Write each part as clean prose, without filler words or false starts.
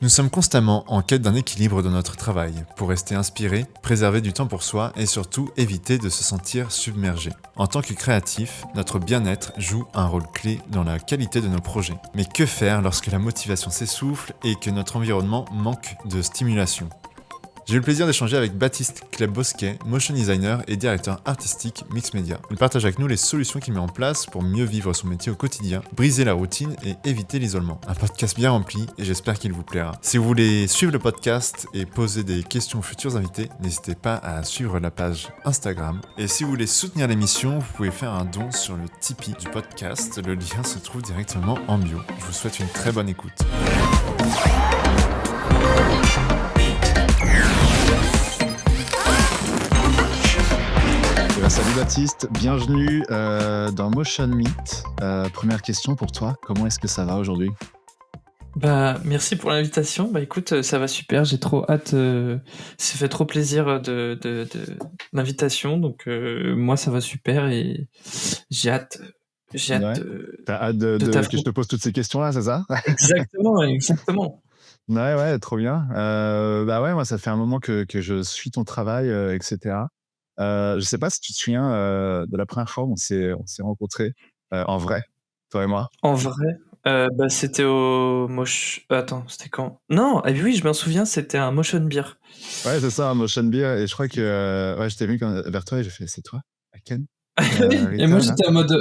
Nous sommes constamment en quête d'un équilibre dans notre travail, pour rester inspiré, préserver du temps pour soi et surtout éviter de se sentir submergé. En tant que créatif, notre bien-être joue un rôle clé dans la qualité de nos projets. Mais que faire lorsque la motivation s'essouffle et que notre environnement manque de stimulation ? J'ai eu le plaisir d'échanger avec Baptiste Kleb-Bosquet, motion designer et directeur artistique Mix Media. Il partage avec nous les solutions qu'il met en place pour mieux vivre son métier au quotidien, briser la routine et éviter l'isolement. Un podcast bien rempli et j'espère qu'il vous plaira. Si vous voulez suivre le podcast et poser des questions aux futurs invités, n'hésitez pas à suivre la page Instagram. Et si vous voulez soutenir l'émission, vous pouvez faire un don sur le Tipeee du podcast. Le lien se trouve directement en bio. Je vous souhaite une très bonne écoute. Salut Baptiste, bienvenue dans Motion Meet. Première question pour toi, comment est-ce que ça va aujourd'hui ? Merci pour l'invitation. Écoute, ça va super, j'ai trop hâte. Ça fait trop plaisir de l'invitation, donc moi ça va super et j'ai hâte. T'as hâte que je te pose toutes ces questions-là, c'est ça ? Exactement. Ouais, trop bien. Moi ça fait un moment que je suis ton travail, etc. Je sais pas si tu te souviens de la première fois où on s'est rencontrés en vrai, toi et moi. En vrai, c'était au Attends, c'était quand ? Non, oui, je m'en souviens, c'était un Motion Beer. Ouais, c'est ça, un Motion Beer. Et je crois que je t'ai vu vers toi et j'ai fait, c'est toi, Aken Et moi j'étais en mode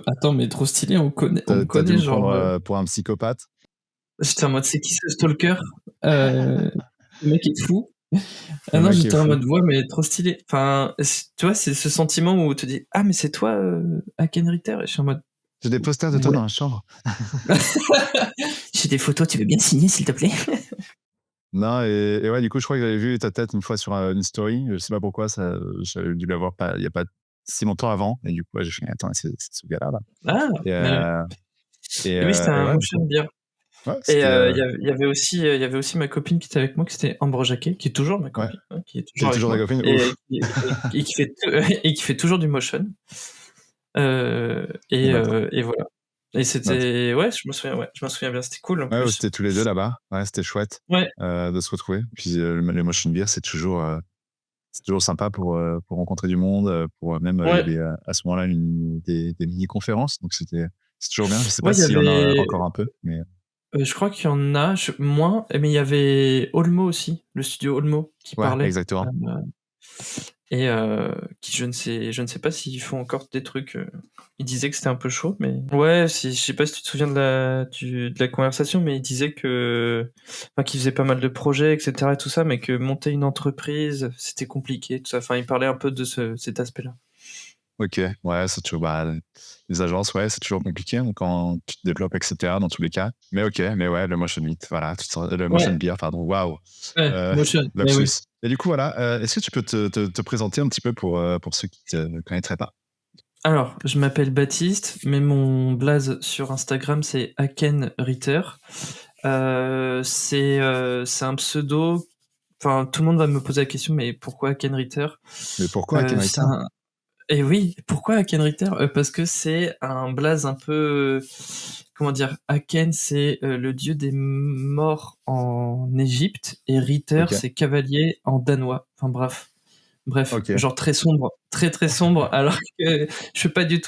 attends, mais trop stylé, on connaît dû me genre. prendre pour un psychopathe. J'étais en mode c'est qui ce stalker ? Le mec est fou. Non, j'étais en mode ouais, mais trop stylé. Enfin, tu vois, c'est ce sentiment où tu te dis ah, mais c'est toi, Aken Ritter. Et je suis en mode j'ai des posters de toi dans la chambre. J'ai des photos, tu veux bien signer s'il te plaît ? Non, et ouais, du coup, je crois que j'avais vu ta tête une fois sur une story. Je sais pas pourquoi, j'avais dû la voir il y a pas si longtemps avant. Et du coup, j'ai fait attends, c'est ce gars-là. Ah, et oui, c'était un Motion Beer. Ouais, et il y avait aussi ma copine qui était avec moi, qui c'était Ambre Jacquet, qui est toujours ma copine, qui est toujours avec moi, copine, et qui fait toujours du motion. Et voilà. Et c'était je me souviens bien, c'était cool en plus. C'était tous les deux là-bas. Ouais, c'était chouette de se retrouver. Puis le Motion Beer, c'est toujours sympa pour rencontrer du monde, pour même il y avait à ce moment-là des mini-conférences, donc c'est toujours bien. Je sais pas s'il y en a encore un peu, mais je crois qu'il y en a moins, mais il y avait Olmo aussi, le studio Olmo qui parlait. Exactement. Et qui je ne sais pas s'ils font encore des trucs. Ils disaient que c'était un peu chaud, mais je sais pas si tu te souviens de la conversation, mais ils disaient qu'ils faisaient pas mal de projets, etc. et tout ça, mais que monter une entreprise, c'était compliqué, tout ça. Enfin, ils parlaient un peu de cet aspect-là. Ok, c'est toujours les agences, c'est toujours compliqué quand tu te développes, etc. dans tous les cas. Mais ok, le Motion Meet, voilà, le Motion Beer, pardon, waouh. Motion. Oui. Et du coup, voilà, est-ce que tu peux te présenter un petit peu pour ceux qui ne te connaîtraient pas ? Alors, je m'appelle Baptiste, mais mon blaze sur Instagram, c'est Aken Ritter. C'est un pseudo. Enfin, tout le monde va me poser la question, mais pourquoi Aken Ritter ? Mais pourquoi Aken Ritter ? Et oui, pourquoi Aken Ritter ? Parce que c'est un blaze un peu... Comment dire ? Aken, c'est le dieu des morts en Égypte, et Ritter, c'est cavalier en danois. Enfin bref, genre très sombre, très très sombre, alors que je fais des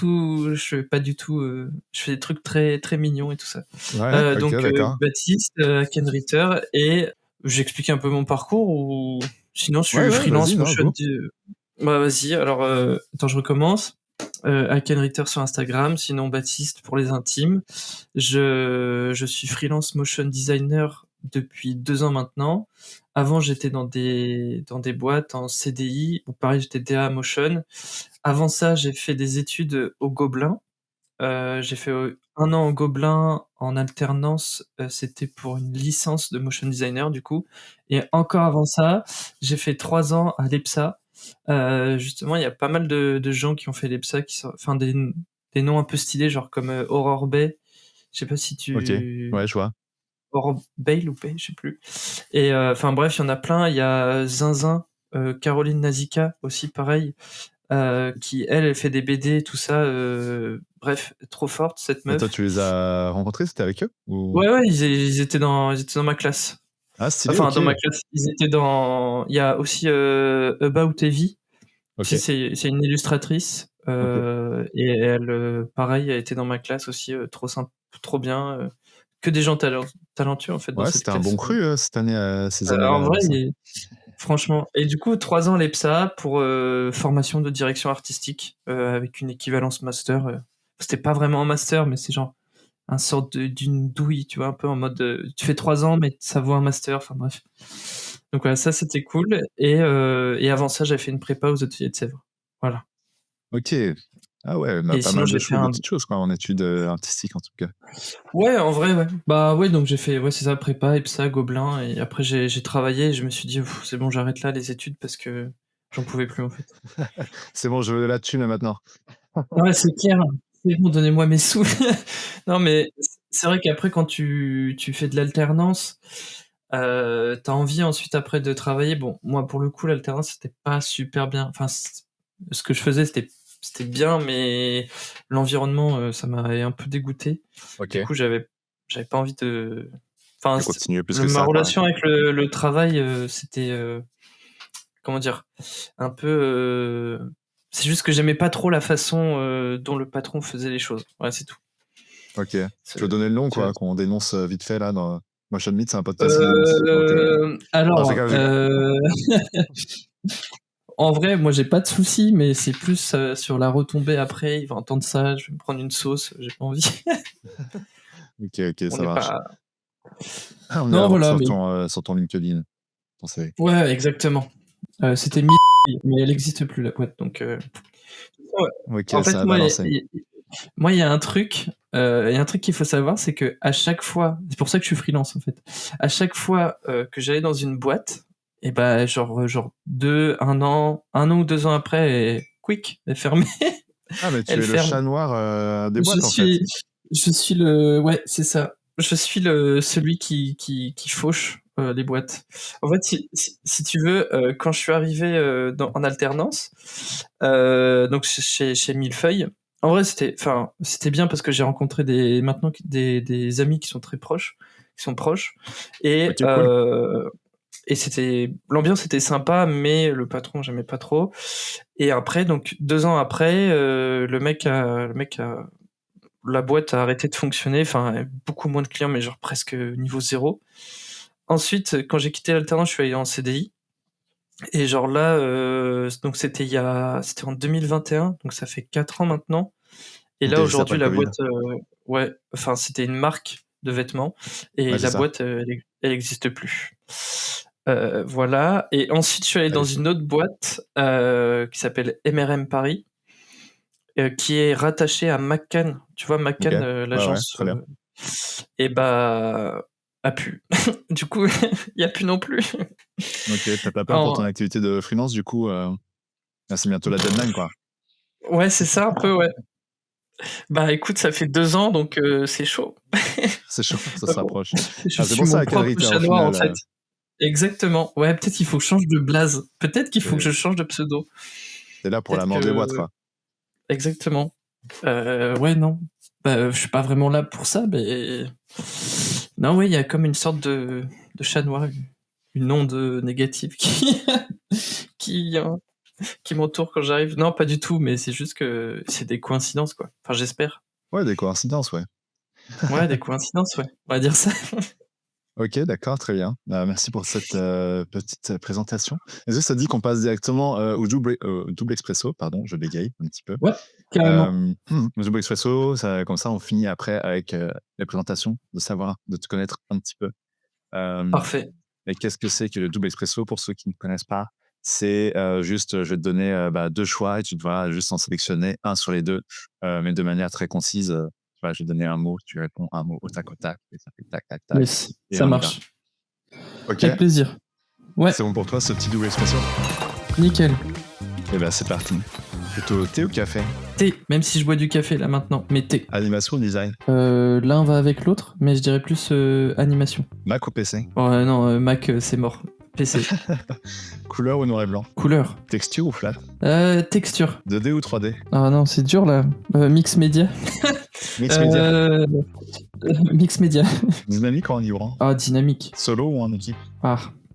trucs très très mignons et tout ça. Donc Baptiste, Aken Ritter, et j'explique un peu mon parcours, ou sinon je suis freelance motion. Vas-y, alors attends, je recommence. Aken Ritter sur Instagram, sinon Baptiste pour les intimes. Je suis freelance motion designer depuis 2 ans maintenant. Avant, j'étais dans des boîtes en CDI, où pareil, j'étais DA motion. Avant ça, j'ai fait des études au Gobelin. J'ai fait 1 an au Gobelin en alternance, c'était pour une licence de motion designer du coup. Et encore avant ça, j'ai fait 3 ans à l'EPSA. Justement, il y a pas mal de gens qui ont fait l'EPSA, enfin des noms un peu stylés, genre comme Aurore Bay. Je sais pas si tu... Ok, je vois. Aurore Bay ou Bay, je sais plus. Et enfin bref, il y en a plein. Il y a Zinzin, Caroline Nazika aussi, pareil. qui elle fait des BD, tout ça. Bref, trop forte cette meuf. Et toi, tu les as rencontrés, c'était avec eux ou... Ouais, ils étaient dans ma classe. Ah, stylé, enfin, dans ma classe, ils étaient dans. Il y a aussi About Evie. Okay. C'est une illustratrice. Et elle, pareil, a été dans ma classe aussi, trop simple, trop bien. Que des gens talentueux en fait. Ouais, c'était un bon cru cette année, ces années. En vrai, franchement. Et du coup, 3 ans l'EPSA pour formation de direction artistique avec une équivalence master. C'était pas vraiment un master, mais c'est genre un sorte d'une douille, tu vois, un peu en mode tu fais 3 ans, mais ça vaut un master. Enfin bref. Donc voilà, ça c'était cool. Et avant ça, j'avais fait une prépa aux ateliers de Sèvres. Voilà. Ok. Ah ouais, bah, pas mal de petites choses quoi, en études artistiques en tout cas. Ouais, en vrai, ouais. Bah ouais, donc j'ai fait, c'est ça, prépa, EPSA, Gobelin, et après j'ai travaillé et je me suis dit, c'est bon, j'arrête là les études parce que j'en pouvais plus en fait. C'est bon, je veux de la thune maintenant. Ouais, c'est clair. C'est bon, donnez-moi mes sous. Non, mais c'est vrai qu'après, quand tu fais de l'alternance, t'as envie ensuite après de travailler. Bon, moi pour le coup, l'alternance c'était pas super bien. Enfin, ce que je faisais c'était bien, mais l'environnement, ça m'avait un peu dégoûté. Okay. Du coup, j'avais pas envie de. Enfin, ma relation avec le travail, c'était comment dire, un peu. C'est juste que j'aimais pas trop la façon dont le patron faisait les choses. Ouais, c'est tout. Ok. Tu veux donner le nom, quoi, qu'on dénonce vite fait là dans Motion Meet, c'est un podcast. Alors. En vrai, moi j'ai pas de soucis, mais c'est plus sur la retombée après. Il va entendre ça, je vais me prendre une sauce, j'ai pas envie. Ok, ça marche. On non, voilà, sur ton LinkedIn, ton CV. Ouais, exactement. C'était mais elle n'existe plus la boîte, donc. Ok, en fait, ça a balancé. Moi, il y a un truc. Il y a un truc qu'il faut savoir, c'est que à chaque fois, c'est pour ça que je suis freelance en fait. À chaque fois que j'allais dans une boîte, et bah genre 1 an ou 2 ans après, quick, elle est fermée. Ah mais tu es le chat noir des boîtes en fait. Je suis c'est ça. Je suis celui qui fauche les boîtes. En fait, si tu veux, quand je suis arrivé en alternance, donc chez Millefeuille, en vrai c'était bien parce que j'ai rencontré des amis qui sont très proches, et okay, cool. Et l'ambiance était sympa, mais le patron j'aimais pas trop. Et après, donc 2 ans après, la boîte a arrêté de fonctionner. Enfin, beaucoup moins de clients, mais genre presque niveau 0. Ensuite, quand j'ai quitté l'alternance, je suis allé en CDI. Et genre là, donc c'était en 2021, donc ça fait 4 ans maintenant. Et là aujourd'hui, la boîte, c'était une marque de vêtements, et la boîte, elle n'existe plus. Voilà. Et ensuite, je suis allé dans une autre boîte qui s'appelle MRM Paris, qui est rattachée à McCann. Tu vois, McCann, l'agence. Et bah, a pu. Du coup, il n'y a plus non plus. Ok, t'as pas peur pour ton activité de freelance, du coup c'est bientôt la deadline, quoi. Ouais, c'est ça, un peu, ouais. Bah écoute, ça fait 2 ans, donc c'est chaud. C'est chaud, ça se rapproche. C'est pour ça à quel rythme, final, en fait. Exactement. Ouais, peut-être qu'il faut que je change de blaze. Peut-être qu'il faut que je change de pseudo. T'es là pour la mort des boîtes, quoi. Exactement. Ouais, non. Bah, je suis pas vraiment là pour ça, mais... Non, oui, il y a comme une sorte de chat noir, une onde négative qui m'entoure quand j'arrive. Non, pas du tout, mais c'est juste que c'est des coïncidences, quoi. Enfin, j'espère. Ouais, des coïncidences, ouais. Ouais, des coïncidences, ouais. On va dire ça. Ok, d'accord, très bien. Merci pour cette petite présentation. Est-ce que ça dit qu'on passe directement au double expresso? Pardon, je bégaye un petit peu. Ouais, carrément. Le double expresso, comme ça, on finit après avec les présentations, de te connaître un petit peu. Parfait. Et qu'est-ce que c'est que le double expresso pour ceux qui ne connaissent pas? C'est juste, je vais te donner 2 choix et tu devras juste en sélectionner un sur les 2, mais de manière très concise. Je vais donner un mot, tu réponds un mot au tac, et ça fait tac, tac, tac. Yes, ça marche. Ok. Avec plaisir. Ouais. C'est bon pour toi, ce petit double expresso? Nickel. Et ben c'est parti. Plutôt thé ou café? Thé, même si je bois du café là maintenant, mais thé. Animation ou design? L'un va avec l'autre, mais je dirais plus animation. Mac ou PC? Non, Mac c'est mort. PC. Couleur ou noir et blanc? Couleur. Texture ou flat? Texture. 2D ou 3D? Ah non, c'est dur là. Mix média. Mix média. Mix média. Dynamique ou en libre? Ah, dynamique. Solo ou en équipe?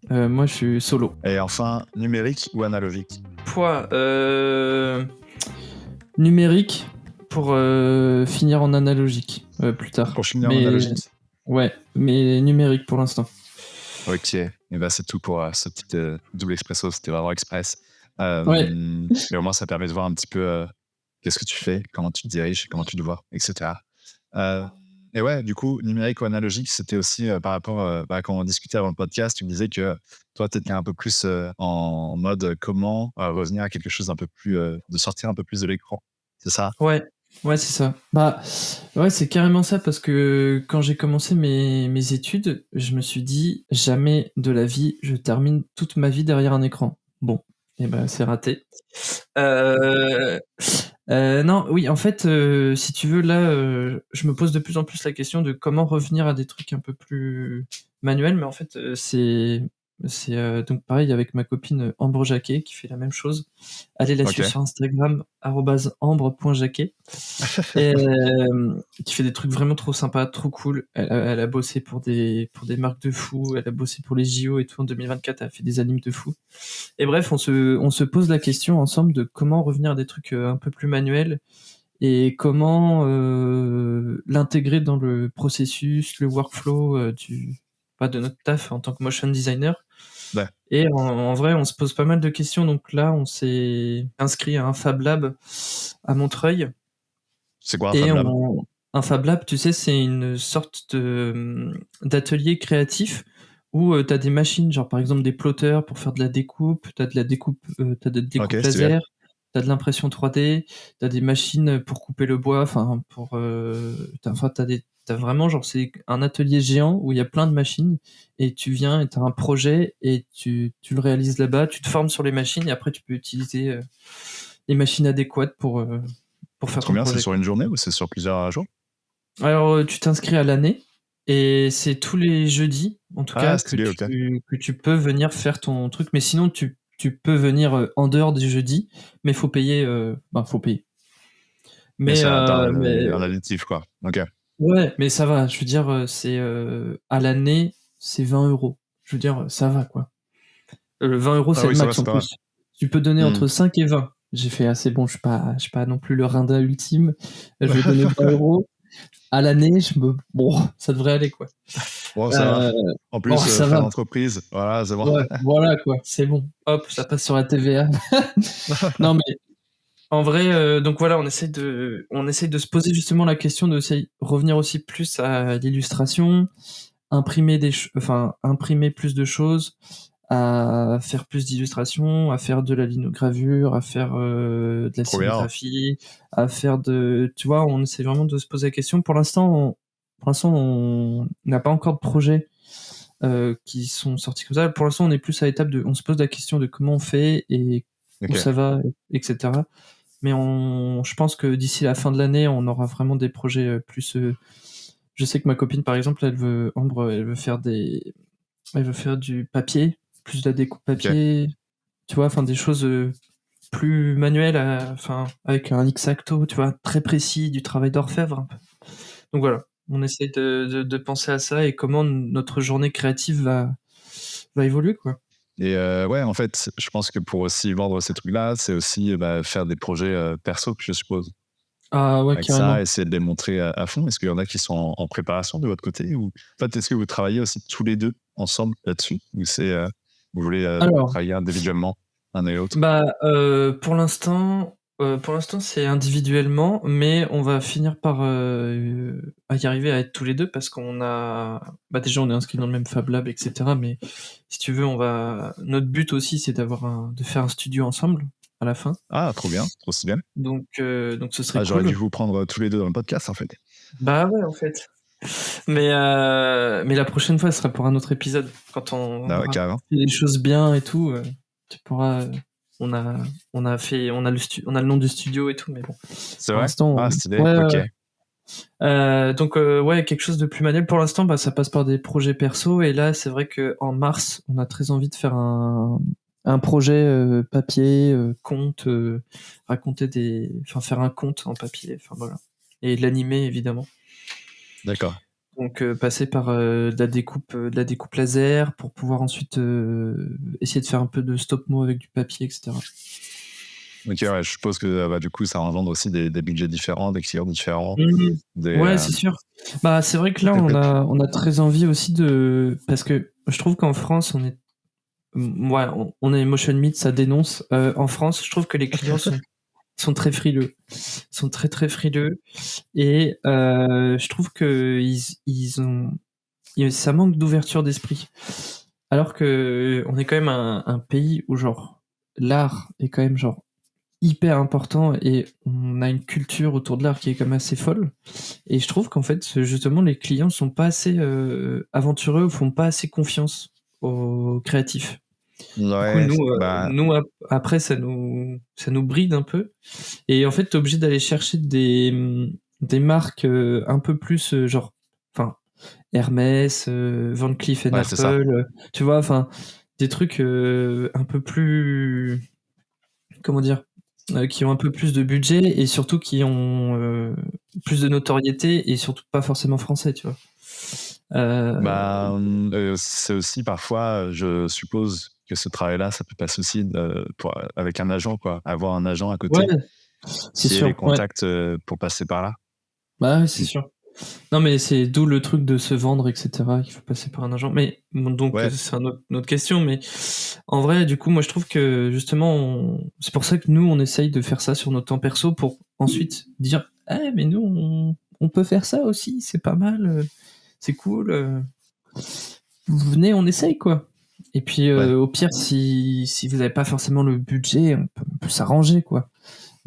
Moi je suis solo. Et enfin, numérique ou analogique? Numérique pour finir en analogique plus tard. Pour finir en analogique? Ouais, mais numérique pour l'instant. Ok, et ben c'est tout pour ce petit double expresso, c'était vraiment express. Ouais. Mais au moins ça permet de voir un petit peu qu'est-ce que tu fais, comment tu te diriges, comment tu te vois, etc. Et ouais, du coup, numérique ou analogique, c'était aussi par rapport quand on discutait avant le podcast, tu me disais que toi, tu étais un peu plus en mode comment revenir à quelque chose un peu plus, de sortir un peu plus de l'écran, c'est ça? Ouais, c'est ça. Ouais, c'est carrément ça, parce que quand j'ai commencé mes études, je me suis dit, jamais de la vie, je termine toute ma vie derrière un écran. Bon, et c'est raté. Non, oui, en fait, si tu veux, là, je me pose de plus en plus la question de comment revenir à des trucs un peu plus manuels, mais en fait, c'est donc pareil avec ma copine Ambre Jacquet qui fait la même chose. Allez la suivre sur Instagram, @ambre.jacquet. Et qui fait des trucs vraiment trop sympas, trop cool. Elle a bossé pour des marques de fou, elle a bossé pour les JO et tout en 2024, elle a fait des animes de fou. Et bref, on se pose la question ensemble de comment revenir à des trucs un peu plus manuels et comment l'intégrer dans le processus, le workflow de notre taf en tant que motion designer. Ouais. Et en vrai, on se pose pas mal de questions. Donc là, on s'est inscrit à un Fab Lab à Montreuil. C'est quoi un Fab Lab? Un Fab Lab, tu sais, c'est une sorte d'atelier créatif où tu as des machines, genre par exemple des plotters pour faire de la découpe, tu as de la découpe, laser, tu as de l'impression 3D, tu as des machines pour couper le bois, t'as vraiment, genre, c'est un atelier géant où il y a plein de machines et tu viens et tu as un projet et tu le réalises là-bas, tu te formes sur les machines et après tu peux utiliser les machines adéquates pour faire ton projet. C'est sur une journée ou c'est sur plusieurs jours? Alors, tu t'inscris à l'année et c'est tous les jeudis, en tout cas, que tu peux venir faire ton truc. Mais sinon, tu peux venir en dehors des jeudis, mais faut payer. Faut payer. Mais un additif, quoi. Ok. Ouais, mais ça va. Je veux dire, c'est à l'année, c'est 20 €. Je veux dire, ça va, quoi. 20 €, c'est le max en plus. Tu peux donner entre 5 et 20. J'ai fait assez bon. Je suis pas non plus le rinda ultime. Je vais donner 20 €. À l'année, bon, ça devrait aller, quoi. Bon, ça va. En plus, ça va. L'entreprise, voilà, c'est bon. Ouais, voilà, quoi, c'est bon. Hop, ça passe sur la TVA. Non, mais en vrai, donc voilà, on essaie de se poser justement la question de revenir aussi plus à l'illustration, imprimer plus de choses, à faire plus d'illustrations, à faire de la linogravure, à faire de la sérigraphie, à faire tu vois, on essaie vraiment de se poser la question. Pour l'instant, on n'a pas encore de projet qui sont sortis comme ça. Pour l'instant, on est plus à l'étape on se pose la question de comment on fait et où ça va, etc. Mais je pense que d'ici la fin de l'année, on aura vraiment des projets plus. Je sais que ma copine, par exemple, Ambre, elle veut faire du papier, plus de la découpe papier, tu vois, des choses plus manuelles, avec un X-Acto, tu vois, très précis, du travail d'orfèvre un peu. Donc voilà, on essaie de penser à ça et comment notre journée créative va évoluer, quoi. Et ouais, en fait, je pense que pour aussi vendre ces trucs-là, c'est aussi faire des projets perso, je suppose. Ah ouais, avec carrément. Ça, essayer de les montrer à fond. Est-ce qu'il y en a qui sont en préparation de votre côté ou en fait, est-ce que vous travaillez aussi tous les deux ensemble là-dessus ou vous voulez travailler individuellement un et l'autre? Pour l'instant, c'est individuellement, mais on va finir par y arriver à être tous les deux parce qu'on a déjà on est inscrit dans le même Fab Lab, etc. Mais si tu veux, notre but aussi, c'est de faire un studio ensemble à la fin. Ah, trop bien, trop bien. Donc ce serait cool. J'aurais dû vous prendre tous les deux dans le podcast en fait. Bah ouais, en fait. Mais la prochaine fois, ce sera pour un autre épisode quand on fait les choses bien et tout. Tu pourras. On a le nom du studio et tout, mais bon. C'est vrai. Stylé. Ok. Donc ouais, quelque chose de plus manuel. Pour l'instant, bah, ça passe par des projets perso. Et là, c'est vrai qu'en mars, on a très envie de faire un projet papier, conte, faire un conte en papier. Enfin voilà. Et l'animer évidemment. D'accord. Donc passer par de la découpe laser pour pouvoir ensuite essayer de faire un peu de stop-mo avec du papier, etc. Ok, ouais, je suppose que du coup, ça engendre aussi des budgets différents, des clients différents. Ouais, c'est sûr. Bah, c'est vrai que là, on a très envie aussi parce que je trouve qu'en France, on est Motion Meet, ça dénonce. En France, je trouve que les clients sont très frileux, sont très très frileux, et je trouve que ça manque d'ouverture d'esprit. Alors que on est quand même un pays où genre l'art est quand même genre hyper important et on a une culture autour de l'art qui est quand même assez folle. Et je trouve qu'en fait, justement, les clients sont pas assez aventureux ou font pas assez confiance aux créatifs. Ouais, du coup, nous, après, ça nous bride un peu. Et en fait, t'es obligé d'aller chercher des marques un peu plus genre, enfin, Hermès, Van Cleef & Arpels, tu vois, enfin, des trucs un peu plus, comment dire, qui ont un peu plus de budget et surtout qui ont plus de notoriété et surtout pas forcément français, tu vois. C'est aussi parfois, je suppose que ce travail-là, ça peut passer aussi avec un agent, quoi. Avoir un agent à côté. Ouais, c'est sûr. Les contacts pour passer par là. Bah ouais, c'est sûr. Non, mais c'est d'où le truc de se vendre, etc. Il faut passer par un agent. Mais donc, c'est une autre question. Mais en vrai, du coup, moi, je trouve que justement, c'est pour ça que nous, on essaye de faire ça sur notre temps perso pour ensuite dire, mais nous, on peut faire ça aussi. C'est pas mal. C'est cool. Venez, on essaye, quoi. Et puis, au pire, si vous n'avez pas forcément le budget, on peut s'arranger, quoi.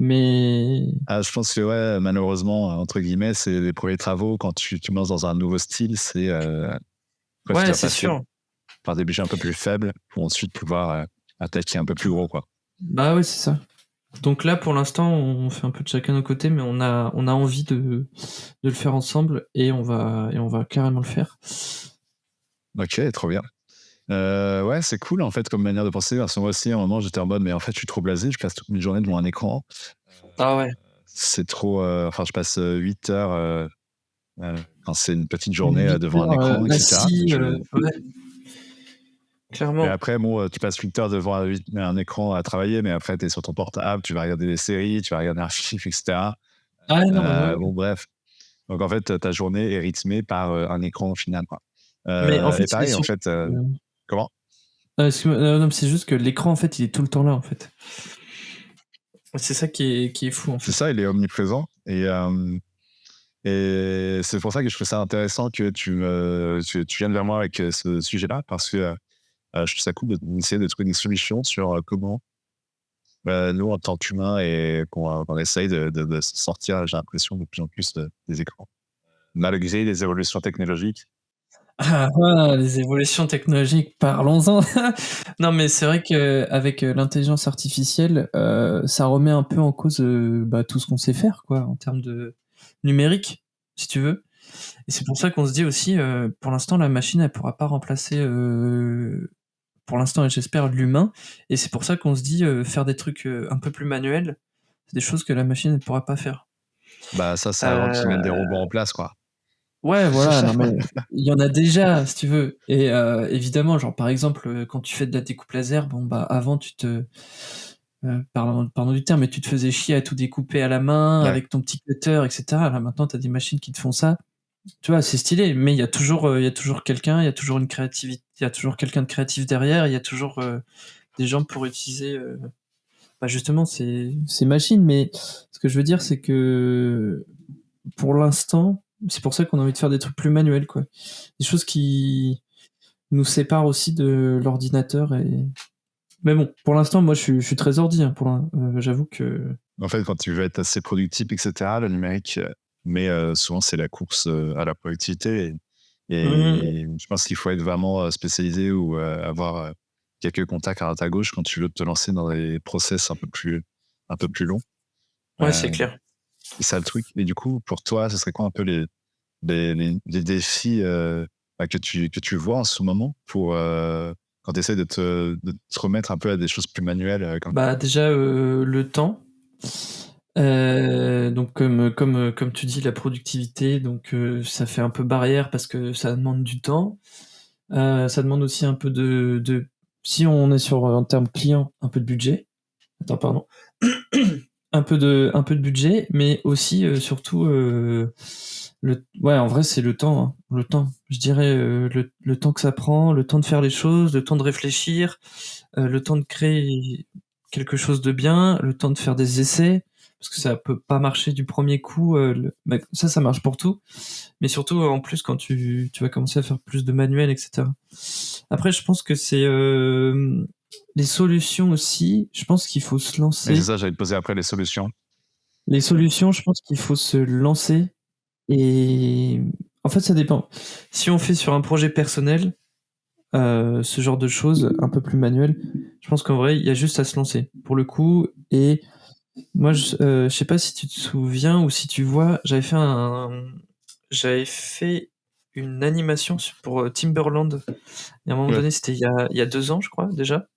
Mais je pense que malheureusement, entre guillemets, c'est les premiers travaux quand tu lances dans un nouveau style, c'est c'est sûr. Par des budgets un peu plus faibles pour ensuite pouvoir attaquer un peu plus gros, quoi. Bah ouais, c'est ça. Donc là, pour l'instant, on fait un peu de chacun de nos côtés, mais on a envie de le faire ensemble et on va carrément le faire. Ok, trop bien. Ouais, c'est cool en fait comme manière de penser. Parce que moi aussi, à un moment, j'étais en mode, mais en fait, je suis trop blasé, je passe toute mes journées devant un écran. Ah ouais. C'est trop. Enfin, je passe 8 heures quand c'est une petite journée devant un écran, etc. Ouais. Clairement. Et après, bon, tu passes 8 heures devant un écran à travailler, mais après, tu es sur ton portable, tu vas regarder des séries, tu vas regarder un film, etc. Ah non, ouais. Bon, bref. Donc, en fait, ta journée est rythmée par un écran au final, quoi. Mais en fait, et pareil, en fait. Comment non, c'est juste que l'écran, en fait, il est tout le temps là, en fait. C'est ça qui est fou, en fait. C'est ça, il est omniprésent. Et c'est pour ça que je trouve ça intéressant que tu viennes vers moi avec ce sujet-là, parce que je trouve ça cool d'essayer de trouver des solutions sur comment nous, en tant qu'humains, et qu'on essaye de sortir, j'ai l'impression, de plus en plus des écrans, malgré les évolutions technologiques. Les évolutions technologiques, parlons-en. Non, mais c'est vrai qu'avec l'intelligence artificielle, ça remet un peu en cause tout ce qu'on sait faire, quoi, en termes de numérique, si tu veux. Et c'est pour ça qu'on se dit aussi, pour l'instant, la machine, elle pourra pas remplacer, pour l'instant, et j'espère, l'humain. Et c'est pour ça qu'on se dit, faire des trucs un peu plus manuels, c'est des choses que la machine, elle pourra pas faire. Ça, c'est avant qu'ils mettent des robots en place, quoi. Ouais, voilà, non, mais il y en a déjà, si tu veux. Et évidemment, genre par exemple, quand tu fais de la découpe laser, bon bah avant pardon du terme, mais tu te faisais chier à tout découper à la main avec ton petit cutter, etc. Là maintenant, t'as des machines qui te font ça. Tu vois, c'est stylé, mais il y a toujours quelqu'un, il y a toujours une créativité, il y a toujours quelqu'un de créatif derrière, il y a toujours des gens pour utiliser justement ces machines. Mais ce que je veux dire, c'est que pour l'instant, c'est pour ça qu'on a envie de faire des trucs plus manuels, quoi. Des choses qui nous séparent aussi de l'ordinateur. Mais bon, pour l'instant, moi, je suis très ordi. J'avoue que... En fait, quand tu veux être assez productif, etc., le numérique, mais souvent, c'est la course à la productivité. Et je pense qu'il faut être vraiment spécialisé ou avoir quelques contacts à droite à gauche quand tu veux te lancer dans des process un peu plus longs. Ouais, c'est clair. c'est ça le truc. Et du coup, pour toi, ce serait quoi un peu les défis que tu vois en ce moment pour quand tu essaies de te remettre un peu à des choses plus manuelles Déjà, le temps. Donc comme tu dis, la productivité, donc ça fait un peu barrière parce que ça demande du temps. Ça demande aussi un peu de si on est sur un terme client, un peu de budget. Attends, pardon. un peu de budget, mais aussi surtout en vrai c'est le temps, hein. Le temps. Je dirais le temps que ça prend, le temps de faire les choses, le temps de réfléchir, le temps de créer quelque chose de bien, le temps de faire des essais, parce que ça peut pas marcher du premier coup. Ça marche pour tout, mais surtout en plus quand tu vas commencer à faire plus de manuels, etc. Après, je pense que c'est les solutions aussi. Je pense qu'il faut se lancer. C'est ça, j'allais te poser après les solutions. Les solutions, je pense qu'il faut se lancer. Et en fait, ça dépend. Si on fait sur un projet personnel, ce genre de choses un peu plus manuelles, je pense qu'en vrai, il y a juste à se lancer pour le coup. Et moi, je sais pas si tu te souviens ou si tu vois, j'avais fait une animation pour Timberland. Et à un moment donné, c'était il y a 2 ans, je crois, déjà.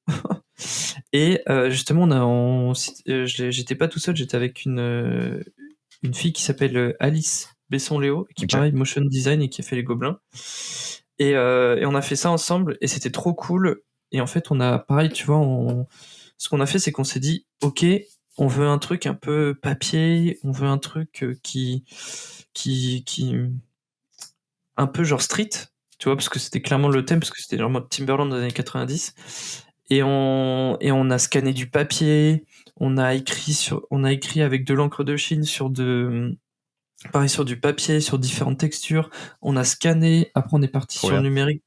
Et justement, j'étais pas tout seul, j'étais avec une fille qui s'appelle Alice Besson-Léo, qui pareil, motion design et qui a fait les Gobelins. Et on a fait ça ensemble et c'était trop cool. Et en fait, on a, pareil, tu vois, ce qu'on a fait, c'est qu'on s'est dit, ok, on veut un truc un peu papier, on veut un truc qui un peu genre street, tu vois, parce que c'était clairement le thème, parce que c'était genre mode Timberland des années 90. Et on a scanné du papier, on a écrit avec de l'encre de Chine sur du papier, sur différentes textures. On a scanné, après on est parti sur le numérique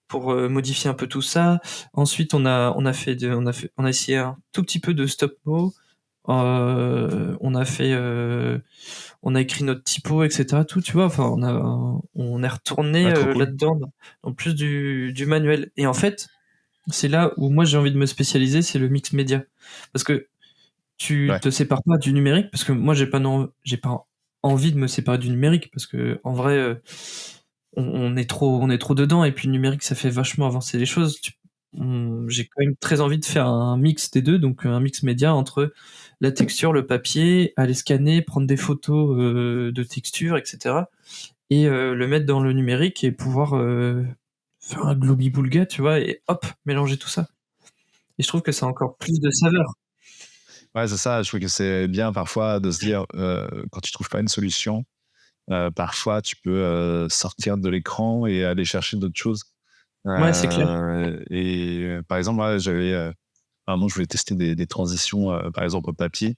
pour modifier un peu tout ça. Ensuite, on a essayé un tout petit peu de stop-mo. On a écrit notre typo, etc. Tout, tu vois. Enfin, on est retourné là-dedans, en plus du manuel. Et en fait, c'est là où moi j'ai envie de me spécialiser, c'est le mix média. Parce que tu te sépares pas du numérique, parce que moi j'ai pas envie de me séparer du numérique, parce que en vrai, on est trop dedans, et puis le numérique ça fait vachement avancer les choses. J'ai quand même très envie de faire un mix des deux, donc un mix média entre la texture, le papier, aller scanner, prendre des photos de texture, etc. Et le mettre dans le numérique et pouvoir faire un globi-boulga, tu vois, et hop, mélanger tout ça. Et je trouve que ça a encore plus de saveur. Ouais, c'est ça. Je trouve que c'est bien parfois de se dire, quand tu trouves pas une solution, parfois tu peux sortir de l'écran et aller chercher d'autres choses. Ouais, c'est clair. Et par exemple, moi, je voulais tester des transitions, par exemple au papier.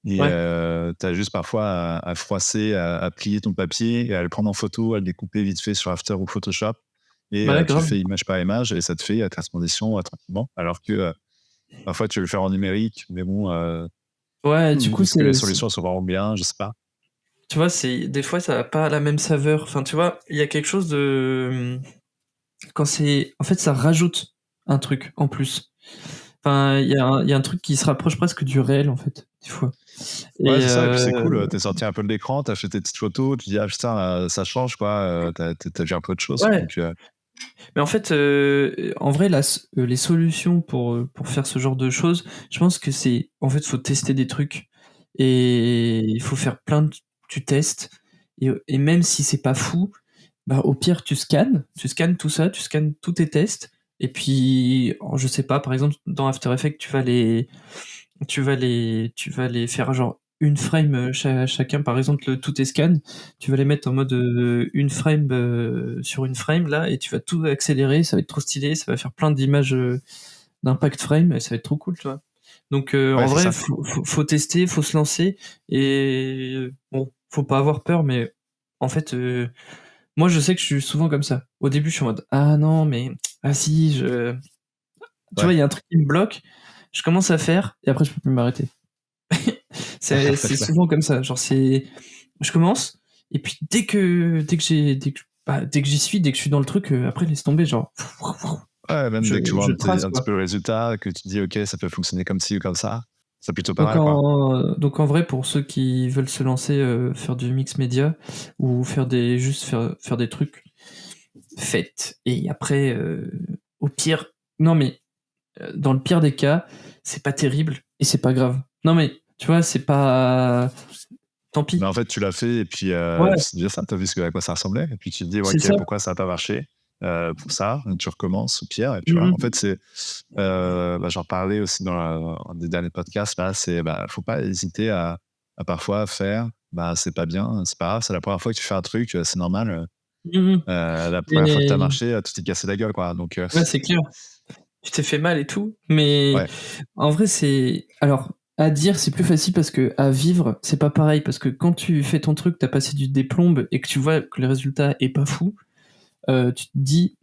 Et tu as juste parfois à froisser, à plier ton papier et à le prendre en photo, à le découper vite fait sur After ou Photoshop. Et tu fais image par image et ça te fait ta transition tranquillement. Alors que parfois tu veux le faire en numérique, mais bon. Du coup, est-ce que les solutions sont vraiment bien? Je sais pas. Tu vois, des fois ça n'a pas la même saveur. Enfin, tu vois, il y a quelque chose de en fait, ça rajoute un truc en plus. Enfin, il y a un truc qui se rapproche presque du réel, en fait, des fois. Ouais, c'est ça, et puis c'est cool, t'es sorti un peu de l'écran, t'as fait tes petites photos, tu dis, ah putain, ça change, quoi, t'as vu un peu de choses. Ouais. Donc, mais en fait, en vrai, les solutions pour faire ce genre de choses, je pense que en fait, faut tester des trucs, et il faut faire tu testes, et même si c'est pas fou, au pire, tu scannes tout ça, tu scannes tous tes tests, et puis, je sais pas, par exemple, dans After Effects, tu vas les faire genre une frame chacun, par exemple, tous tes scans, tu vas les mettre en mode une frame sur une frame là, et tu vas tout accélérer, ça va être trop stylé, ça va faire plein d'images d'impact frame, et ça va être trop cool, tu vois. Donc en vrai, faut tester, faut se lancer, et bon, faut pas avoir peur, mais en fait, moi je sais que je suis souvent comme ça. Au début, je suis en mode ah non, mais si, tu vois, il y a un truc qui me bloque, je commence à faire, et après je peux plus m'arrêter. c'est souvent comme ça, genre je commence, et puis dès que j'y suis, dès que je suis dans le truc, après laisse tomber, genre même dès que tu vois un petit peu le résultat, que tu dis ok, ça peut fonctionner comme ci ou comme ça. c'est plutôt pas mal, quoi. Donc en vrai, pour ceux qui veulent se lancer, faire du mix média ou faire des trucs, faites. Et après, au pire, non mais dans le pire des cas, c'est pas terrible et c'est pas grave. Non mais tu vois, c'est pas, tant pis. Mais en fait, tu l'as fait et puis c'est déjà ça, t'as vu à quoi ça ressemblait et puis tu te dis ok, pourquoi ça n'a pas marché pour ça, tu recommences au pire et tu vois. En fait, c'est j'en parlais aussi dans un des derniers podcasts là, c'est faut pas hésiter à parfois faire c'est pas bien, c'est pas grave, c'est la première fois que tu fais un truc, c'est normal. La première fois que t'as marché, tu t'es cassé la gueule, quoi. Donc, ouais, c'est clair. Tu t'es fait mal et tout, mais en vrai, c'est. Alors, à dire, c'est plus facile parce que à vivre, c'est pas pareil. Parce que quand tu fais ton truc, t'as passé des plombes et que tu vois que le résultat est pas fou, tu te dis,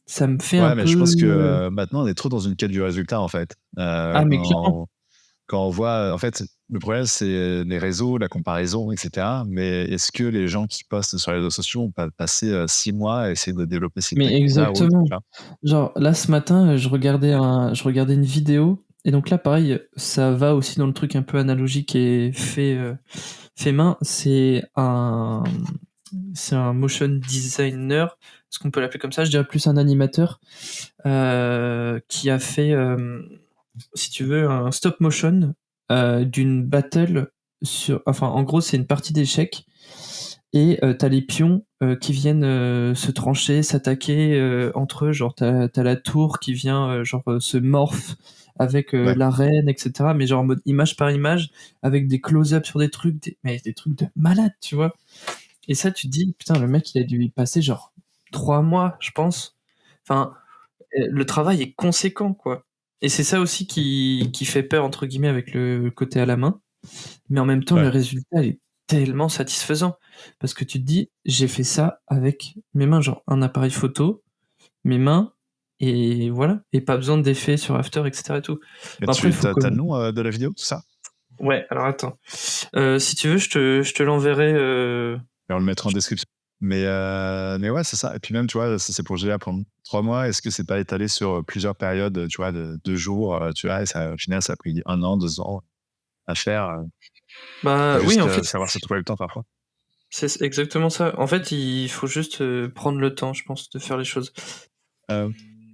ça me fait un peu. Ouais, mais je pense que maintenant, on est trop dans une quête du résultat, en fait. Mais clairement. Quand on voit, en fait, le problème, c'est les réseaux, la comparaison, etc. Mais est-ce que les gens qui postent sur les réseaux sociaux ont pas passé 6 mois à essayer de développer ces Mais exactement. Genre, là, ce matin, je regardais une vidéo. Et donc là, pareil, ça va aussi dans le truc un peu analogique et fait main. C'est un motion designer, est-ce qu'on peut l'appeler comme ça? Je dirais plus un animateur qui a fait, si tu veux, un stop motion d'une battle enfin, en gros, c'est une partie d'échecs et t'as les pions qui viennent se trancher, s'attaquer entre eux. Genre, t'as la tour qui vient se morph avec la reine, etc. Mais genre en mode image par image, avec des close-up sur des trucs, mais des trucs de malade, tu vois. Et ça, tu te dis, putain, le mec, il a dû y passer genre 3 mois, je pense. Enfin, le travail est conséquent, quoi. Et c'est ça aussi qui fait peur, entre guillemets, avec le côté à la main. Mais en même temps, le résultat est tellement satisfaisant. Parce que tu te dis, j'ai fait ça avec mes mains, genre un appareil photo, mes mains, et voilà. Et pas besoin d'effets sur After, etc. Et tout. Bon, après, t'as le nom de la vidéo, tout ça? Ouais, alors attends. Si tu veux, je te l'enverrai. Et on le mettra en description. Mais ouais, c'est ça. Et puis même, tu vois, c'est pour GA pendant 3 mois. Est-ce que c'est pas étalé sur plusieurs périodes, tu vois, de 2 jours, tu vois, et ça, au final, ça a pris 1 an, 2 ans à faire. Oui, en fait. Savoir se trouver le temps parfois. C'est exactement ça. En fait, il faut juste prendre le temps, je pense, de faire les choses.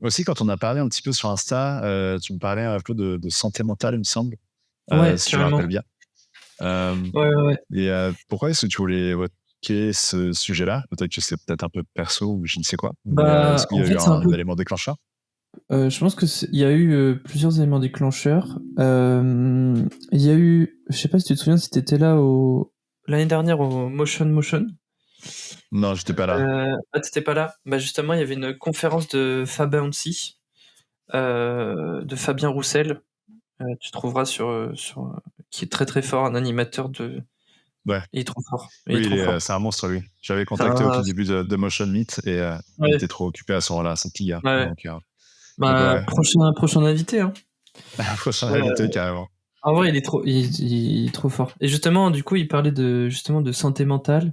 Aussi, quand on a parlé un petit peu sur Insta, tu me parlais un peu de santé mentale, il me semble. Si je me rappelle bien. Ouais. Et pourquoi est-ce que tu voulais évoquer ce sujet-là? Peut-être que c'est peut-être un peu perso ou je ne sais quoi. Est-ce qu'il y a eu un élément déclencheur? Je pense qu'il y a eu plusieurs éléments déclencheurs. Il y a eu, je sais pas si tu te souviens, si tu étais là l'année dernière au Motion. Non, j'étais pas là. T'étais pas là? Justement, il y avait une conférence de Fabouncy, de Fabien Roussel. Tu trouveras sur qui est très très fort, un animateur de. Ouais. Il est trop fort. C'est un monstre, lui. J'avais contacté au tout début de Motion Meet et il était trop occupé à ce moment-là, c'est un petit gars. Ouais. Donc, prochain invité, hein. Prochain invité, carrément. En vrai, il est trop fort. Et justement, du coup, il parlait de santé mentale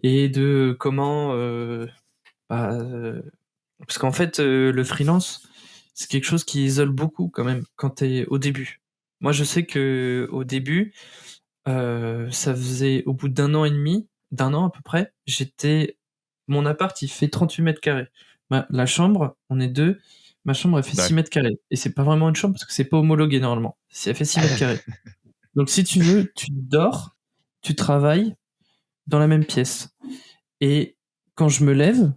et de comment parce qu'en fait, le freelance, c'est quelque chose qui isole beaucoup quand même quand t'es au début. Moi, je sais que au début, ça faisait au bout d'un an et demi, d'un an à peu près, mon appart, il fait 38 mètres carrés. La chambre, on est 2, ma chambre, elle fait 6 mètres carrés. Et c'est pas vraiment une chambre parce que c'est pas homologué normalement. Elle fait 6 mètres carrés. Donc si tu veux, tu dors, tu travailles dans la même pièce. Et quand je me lève,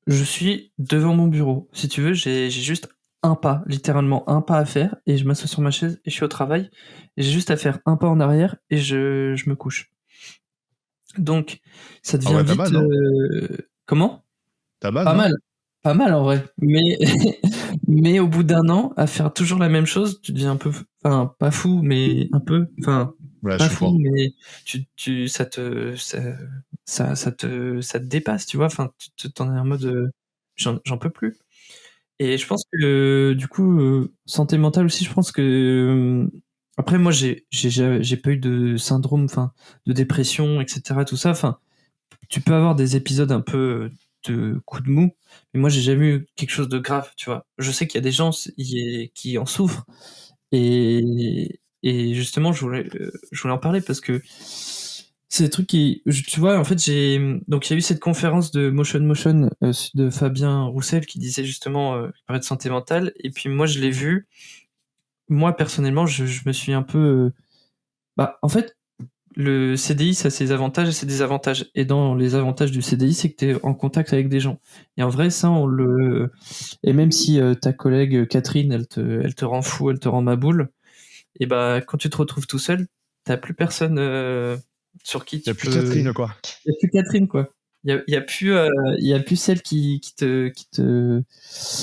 je suis devant mon bureau. Si tu veux, j'ai juste un pas, littéralement un pas à faire, et je m'assois sur ma chaise et je suis au travail. Et j'ai juste à faire un pas en arrière et je me couche. Donc, ça devient vite. Mal, non Comment? T'as mal, pas non mal. Pas mal en vrai. Mais au bout d'un an, à faire toujours la même chose, tu deviens un peu. Enfin, pas fou, mais un peu. Enfin, pas fou, mais ça te dépasse, tu vois. Enfin, t'en es en mode. J'en peux plus. Et je pense que du coup, santé mentale aussi, je pense que. Après, moi, j'ai pas eu de syndrome, enfin, de dépression, etc. Tout ça. Enfin, tu peux avoir des épisodes un peu de coup de mou, mais moi, j'ai jamais eu quelque chose de grave, tu vois. Je sais qu'il y a des gens qui en souffrent, et Et justement, je voulais en parler parce que c'est des trucs qui, tu vois, en fait, donc il y a eu cette conférence de Motion de Fabien Roussel qui disait justement parlait de santé mentale. Et puis moi, je l'ai vu. Moi, personnellement, je me suis un peu, en fait, le CDI, ça a ses avantages et ses désavantages. Et dans les avantages du CDI, c'est que tu es en contact avec des gens. Et en vrai, ça, et même si ta collègue Catherine, elle te rend fou, elle te rend ma boule, et quand tu te retrouves tout seul, t'as plus personne sur qui tu peux... Il n'y a plus Catherine, quoi. Il n'y a plus Catherine, quoi. Il y a plus celle qui te... Il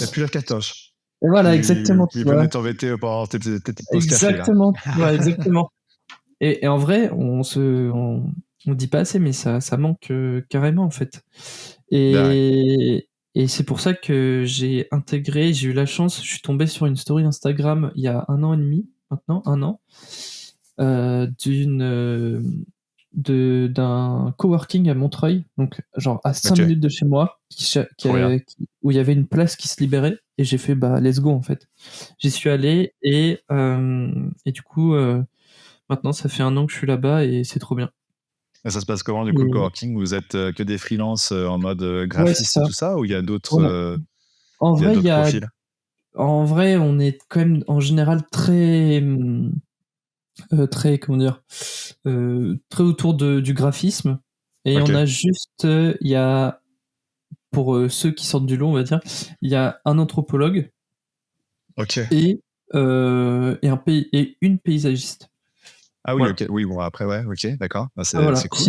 n'y a plus la catoche. Et voilà, exactement. Qui venait t'embêter pendant tes pauses café, là. Exactement. Ouais, exactement. Et en vrai, on dit pas assez, mais ça manque carrément, en fait. Et c'est pour ça que j'ai eu la chance, je suis tombé sur une story Instagram il y a 1 an et demi, maintenant, 1 an, d'un coworking à Montreuil, donc genre à 5 minutes de chez moi, où il y avait une place qui se libérait, et j'ai fait let's go, en fait. J'y suis allé, et du coup, maintenant ça fait 1 an que je suis là-bas, et c'est trop bien. Et ça se passe comment, du coup, le coworking? Vous êtes que des freelances en mode graphiste et tout ça, ou il y a d'autres profils? En vrai, on est quand même en général très comment dire, très autour du graphisme, et on a juste, il y a, pour ceux qui sortent du lot, on va dire, il y a un anthropologue, et une paysagiste. Ah oui, voilà. Ok, oui, bon, après, ouais, ok, d'accord. C'est cool.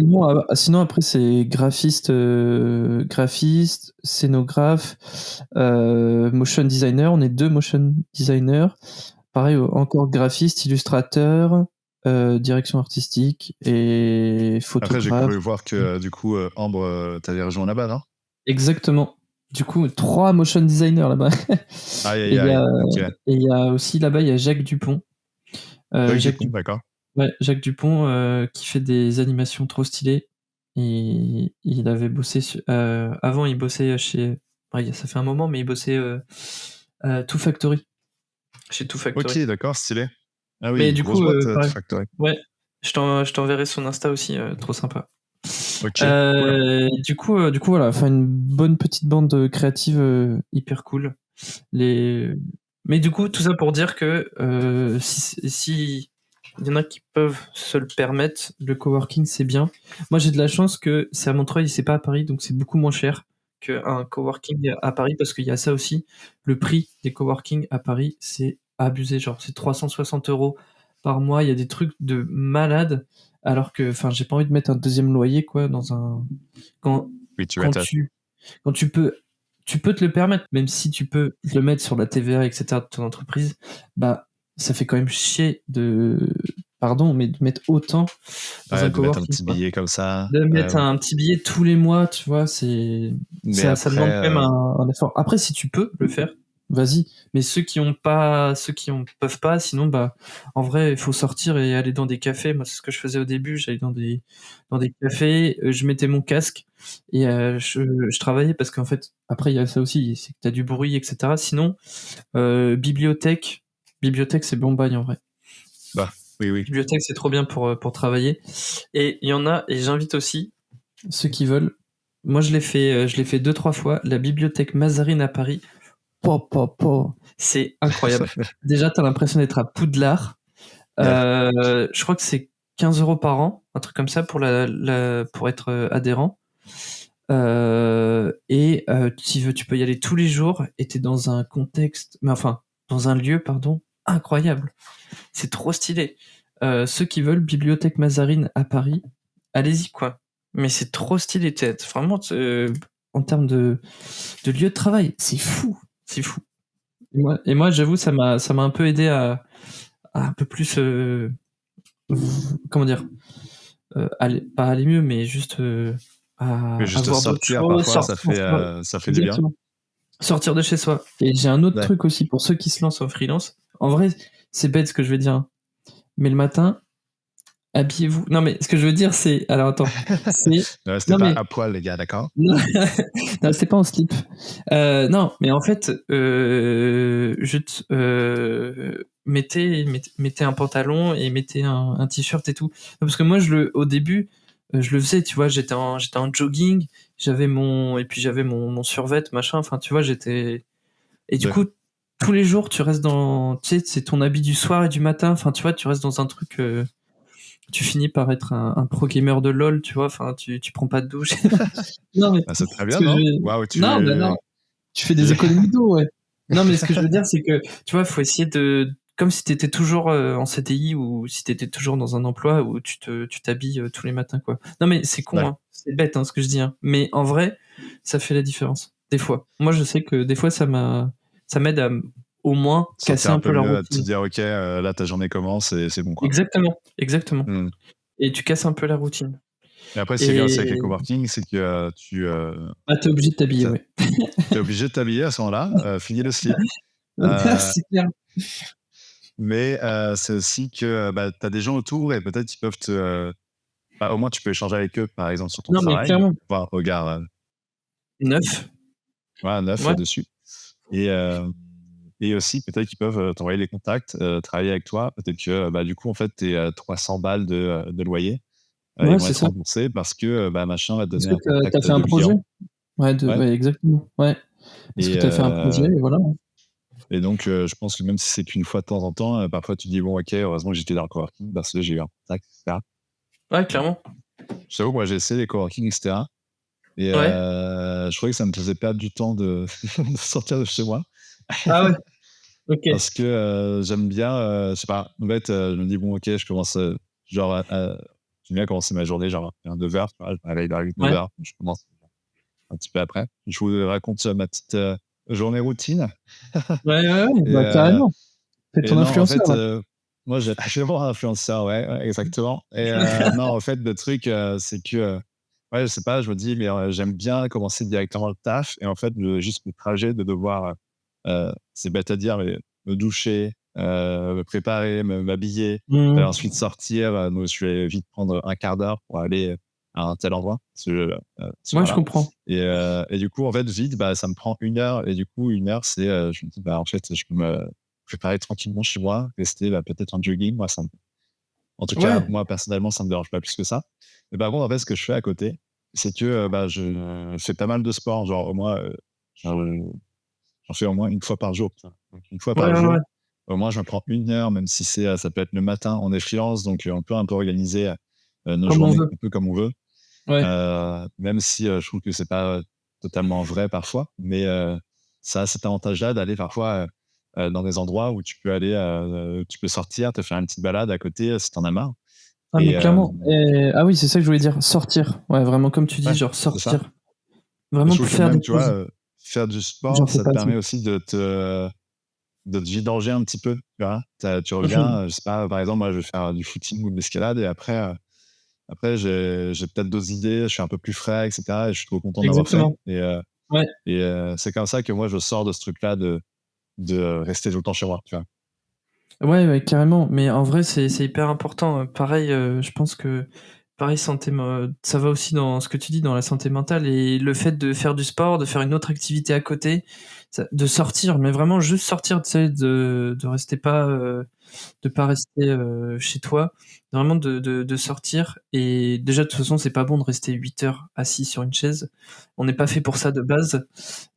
Sinon, après, c'est graphiste, scénographe, motion designer. On est 2 motion designers. Pareil, encore graphiste, illustrateur, direction artistique et photographe. Après, j'ai cru voir que, du coup, Ambre, t'avais rejoint là-bas, non? Exactement. Du coup, 3 motion designers là-bas. Et il y a aussi là-bas, il y a Jacques Dupont. Jacques Dupont, d'accord. Ouais, Jacques Dupont, qui fait des animations trop stylées. Et il avait bossé avant, il bossait chez... ça fait un moment, mais il bossait Too Factory. Chez Too Factory. Ok, d'accord, stylé. Ah oui, mais du grosse coup, boîte, Too Factory. Ouais, je t'enverrai son Insta aussi, trop sympa. Ok, cool. Du coup, voilà, enfin une bonne petite bande créative hyper cool. Mais du coup, tout ça pour dire que si il y en a qui peuvent se le permettre, le coworking, c'est bien. Moi, j'ai de la chance que c'est à Montreuil, c'est pas à Paris, donc c'est beaucoup moins cher qu'un coworking à Paris, parce qu'il y a ça aussi. Le prix des coworking à Paris, c'est abusé. Genre, c'est 360 € par mois. Il y a des trucs de malade, alors que, j'ai pas envie de mettre un deuxième loyer, quoi, dans un... Quand tu peux te le permettre, même si tu peux le mettre sur la TVA, etc., de ton entreprise, ça fait quand même chier de mettre autant dans un coworking. De mettre un petit billet comme ça. De mettre un petit billet tous les mois, tu vois, ça demande quand même un effort. Après, si tu peux le faire, vas-y. Mais ceux qui peuvent pas, sinon, en vrai, il faut sortir et aller dans des cafés. Moi, c'est ce que je faisais au début. J'allais dans des cafés, je mettais mon casque et je travaillais, parce qu'en fait, après, il y a ça aussi, c'est que t'as du bruit, etc. Sinon, bibliothèque, c'est Bombagne, en vrai. Oui. Bibliothèque, c'est trop bien pour travailler. Et il y en a, et j'invite aussi ceux qui veulent. Moi, je l'ai fait 2-3 fois. La bibliothèque Mazarine à Paris. C'est incroyable. Déjà, t'as l'impression d'être à Poudlard. Je crois que c'est 15 € par an, un truc comme ça, pour être adhérent. Et tu peux y aller tous les jours, et t'es dans un dans un lieu, incroyable. C'est trop stylé. Ceux qui veulent, bibliothèque Mazarine à Paris, allez-y, quoi. Mais c'est trop stylé, vraiment, en termes de lieu de travail, c'est fou. Et moi, j'avoue, ça m'a un peu aidé à un peu plus, comment dire, pas aller mieux, mais juste à avoir sortir parfois, ça fait du bien. Sortir de chez soi. Et j'ai un autre truc aussi pour ceux qui se lancent en freelance. En vrai, c'est bête ce que je vais dire, mais le matin, habillez-vous. Non, mais ce que je veux dire, c'est... Alors, attends. C'était pas à poil, les gars, d'accord? Non, c'était pas en slip. Non, mais en fait, mettez un pantalon et mettez un t-shirt et tout. Parce que moi, au début, je le faisais, tu vois, j'étais en jogging, j'avais mon survêt, machin, enfin, tu vois, et du coup, tous les jours, tu restes tu sais, c'est ton habit du soir et du matin, enfin, tu vois, tu restes dans un truc, tu finis par être un pro gamer de LoL, tu vois, enfin, tu prends pas de douche. Non, mais c'est très bien, non? Wow, non, tu fais des économies d'eau, ouais. Non, mais ce que je veux dire, c'est que, tu vois, faut essayer comme si t'étais toujours en CDI ou si t'étais toujours dans un emploi où tu t'habilles tous les matins, quoi. Non, mais c'est con, hein. C'est bête, hein, ce que je dis, hein. Mais en vrai, ça fait la différence. Des fois. Moi, je sais que des fois, ça m'aide à au moins casser un peu la routine. Te dire, ok, là, ta journée commence et c'est bon, quoi. Exactement. Et tu casses un peu la routine. Et après, c'est bien aussi avec les coworking, c'est que t'es obligé de t'habiller, ouais. T'es obligé de t'habiller à ce moment-là, fini le slip. C'est clair. Mais c'est aussi que t'as des gens autour et peut-être qu'ils peuvent au moins, tu peux échanger avec eux, par exemple, sur ton travail. Mais clairement. Enfin, regard neuf. Ouais, neuf là-dessus. Et aussi, peut-être qu'ils peuvent t'envoyer les contacts, travailler avec toi. Peut-être que, du coup, en fait, t'es à 300 balles de loyer. Ils vont être remboursés parce que machin va te donner un contact. T'as fait un projet. Ouais, exactement. Ouais. Parce que t'as fait un projet, et voilà. Et donc, je pense que même si c'est qu'une fois de temps en temps, parfois tu dis, bon, ok, heureusement que j'étais dans le coworking parce que j'ai eu un contact, etc. Ouais, clairement. Je t'avoue, moi, j'ai essayé les coworking, etc. Et je trouvais que ça me faisait perdre du temps de sortir de chez moi. Ah ouais. Ok. Parce que j'aime bien, je sais pas, en fait, je me dis, bon, ok, je commence, j'aime bien commencer ma journée, genre à 9h, je me réveille vers 9h, je commence un petit peu après. Je vous raconte ma petite journée routine. Ouais, carrément. Fais ton influenceur. En fait, moi, j'ai vraiment un influenceur, ouais, exactement. Et non, en fait, le truc, c'est que, je sais pas, je me dis, mais j'aime bien commencer directement le taf. Et en fait, juste le trajet de devoir, c'est bête à dire, mais me doucher, me préparer, m'habiller, ensuite sortir. Donc, je vais vite prendre un quart d'heure pour aller à un tel endroit. Moi, je comprends. Et du coup, en fait, vite, ça me prend 1 heure. Et du coup, 1 heure, c'est, je me dis, en fait, je peux me préparer tranquillement chez moi, rester peut-être en jogging. Moi, en tout cas, moi, personnellement, ça me dérange pas plus que ça. Mais par contre, en fait, ce que je fais à côté, c'est que je fais pas mal de sport. Genre, au moins, j'en fais au moins 1 fois par jour. Donc, 1 fois par jour. Au moins, je me prends 1 heure, même si ça peut être le matin. On est freelance, donc on peut un peu organiser nos journées un peu comme on veut. Même si je trouve que c'est pas totalement vrai parfois, mais ça a cet avantage-là d'aller parfois dans des endroits où tu peux aller, tu peux sortir, te faire une petite balade à côté si t'en as marre. Ah, mais clairement. Ah oui, c'est ça que je voulais dire, sortir. Ouais, vraiment, comme tu dis, genre sortir. Vraiment pour faire des choses. Tu vois, faire du sport, ça te permet aussi de te vidanger un petit peu. Tu vois, tu reviens, je sais pas, par exemple, moi, je vais faire du footing ou de l'escalade et après, j'ai peut-être d'autres idées, je suis un peu plus frais, etc. Et je suis trop content d'avoir fait. Et c'est comme ça que moi, je sors de ce truc-là de rester tout le temps chez moi, tu vois. Ouais, carrément. Mais en vrai, c'est hyper important. Pareil, je pense que pareil, ça va aussi dans ce que tu dis, dans la santé mentale. Et le fait de faire du sport, de faire une autre activité à côté, de sortir, mais vraiment juste sortir, tu sais, de rester pas, de pas rester chez toi, vraiment de sortir. Et déjà, de toute façon, c'est pas bon de rester 8 heures assis sur une chaise. On n'est pas fait pour ça de base.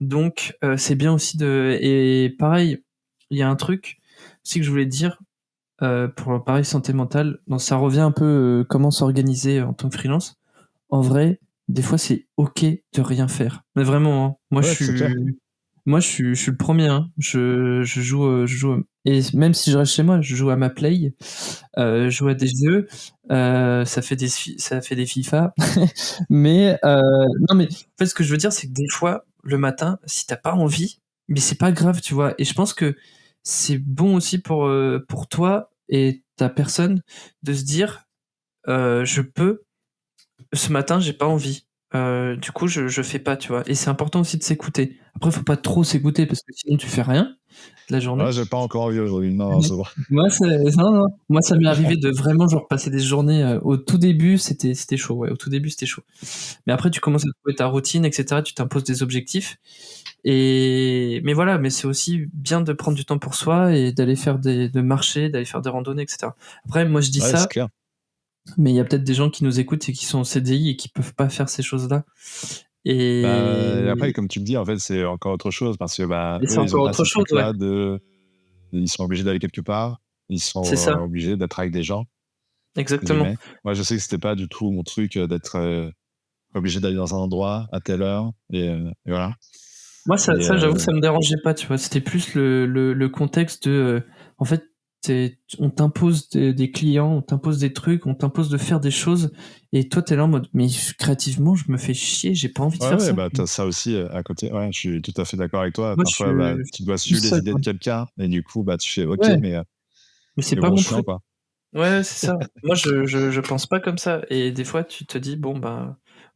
Donc, c'est bien aussi Et pareil, il y a un truc aussi que je voulais dire, pour pareil, santé mentale. Donc, ça revient un peu comment s'organiser en tant que freelance. En vrai, des fois, c'est OK de rien faire. Mais vraiment, hein, moi, je suis le premier. Hein. Je joue. Et même si je reste chez moi, je joue à ma Play, je joue à des jeux, ça fait des FIFA. Mais non, mais en fait, ce que je veux dire, c'est que des fois, le matin, si t'as pas envie, mais c'est pas grave, tu vois. Et je pense que c'est bon aussi pour toi et ta personne de se dire, ce matin, j'ai pas envie. du coup, je fais pas, tu vois. Et c'est important aussi de s'écouter. Après, faut pas trop s'écouter parce que sinon tu fais rien de la journée. Ouais, j'ai pas encore eu aujourd'hui. Non, c'est bon. Moi, ça m'est arrivé de vraiment genre passer des journées. Au tout début, c'était chaud. Ouais, au tout début, c'était chaud. Mais après, tu commences à trouver ta routine, etc. Tu t'imposes des objectifs. Mais voilà, mais c'est aussi bien de prendre du temps pour soi et d'aller faire de marcher, d'aller faire des randonnées, etc. Après, moi, je dis ça. C'est clair. Mais il y a peut-être des gens qui nous écoutent et qui sont en CDI et qui peuvent pas faire ces choses-là. Et après, comme tu me dis, en fait, c'est encore autre chose parce que c'est encore autre chose, ouais. Ils sont obligés d'aller quelque part, ils sont obligés d'être avec des gens. Exactement. Moi, je sais que c'était pas du tout mon truc d'être obligé d'aller dans un endroit à telle heure et voilà. Moi, ça j'avoue, ça me dérangeait pas, tu vois. C'était plus le contexte de, en fait, on t'impose des clients, on t'impose des trucs, on t'impose de faire des choses, et toi, t'es là en mode, mais créativement, je me fais chier, j'ai pas envie de faire ça. Ouais, t'as ça aussi à côté. Ouais, je suis tout à fait d'accord avec toi. Parfois, tu dois suivre les idées de quelqu'un, et du coup, tu fais OK, mais c'est pas mon truc. Ouais, c'est ça. Moi, je pense pas comme ça. Et des fois, tu te dis, bon,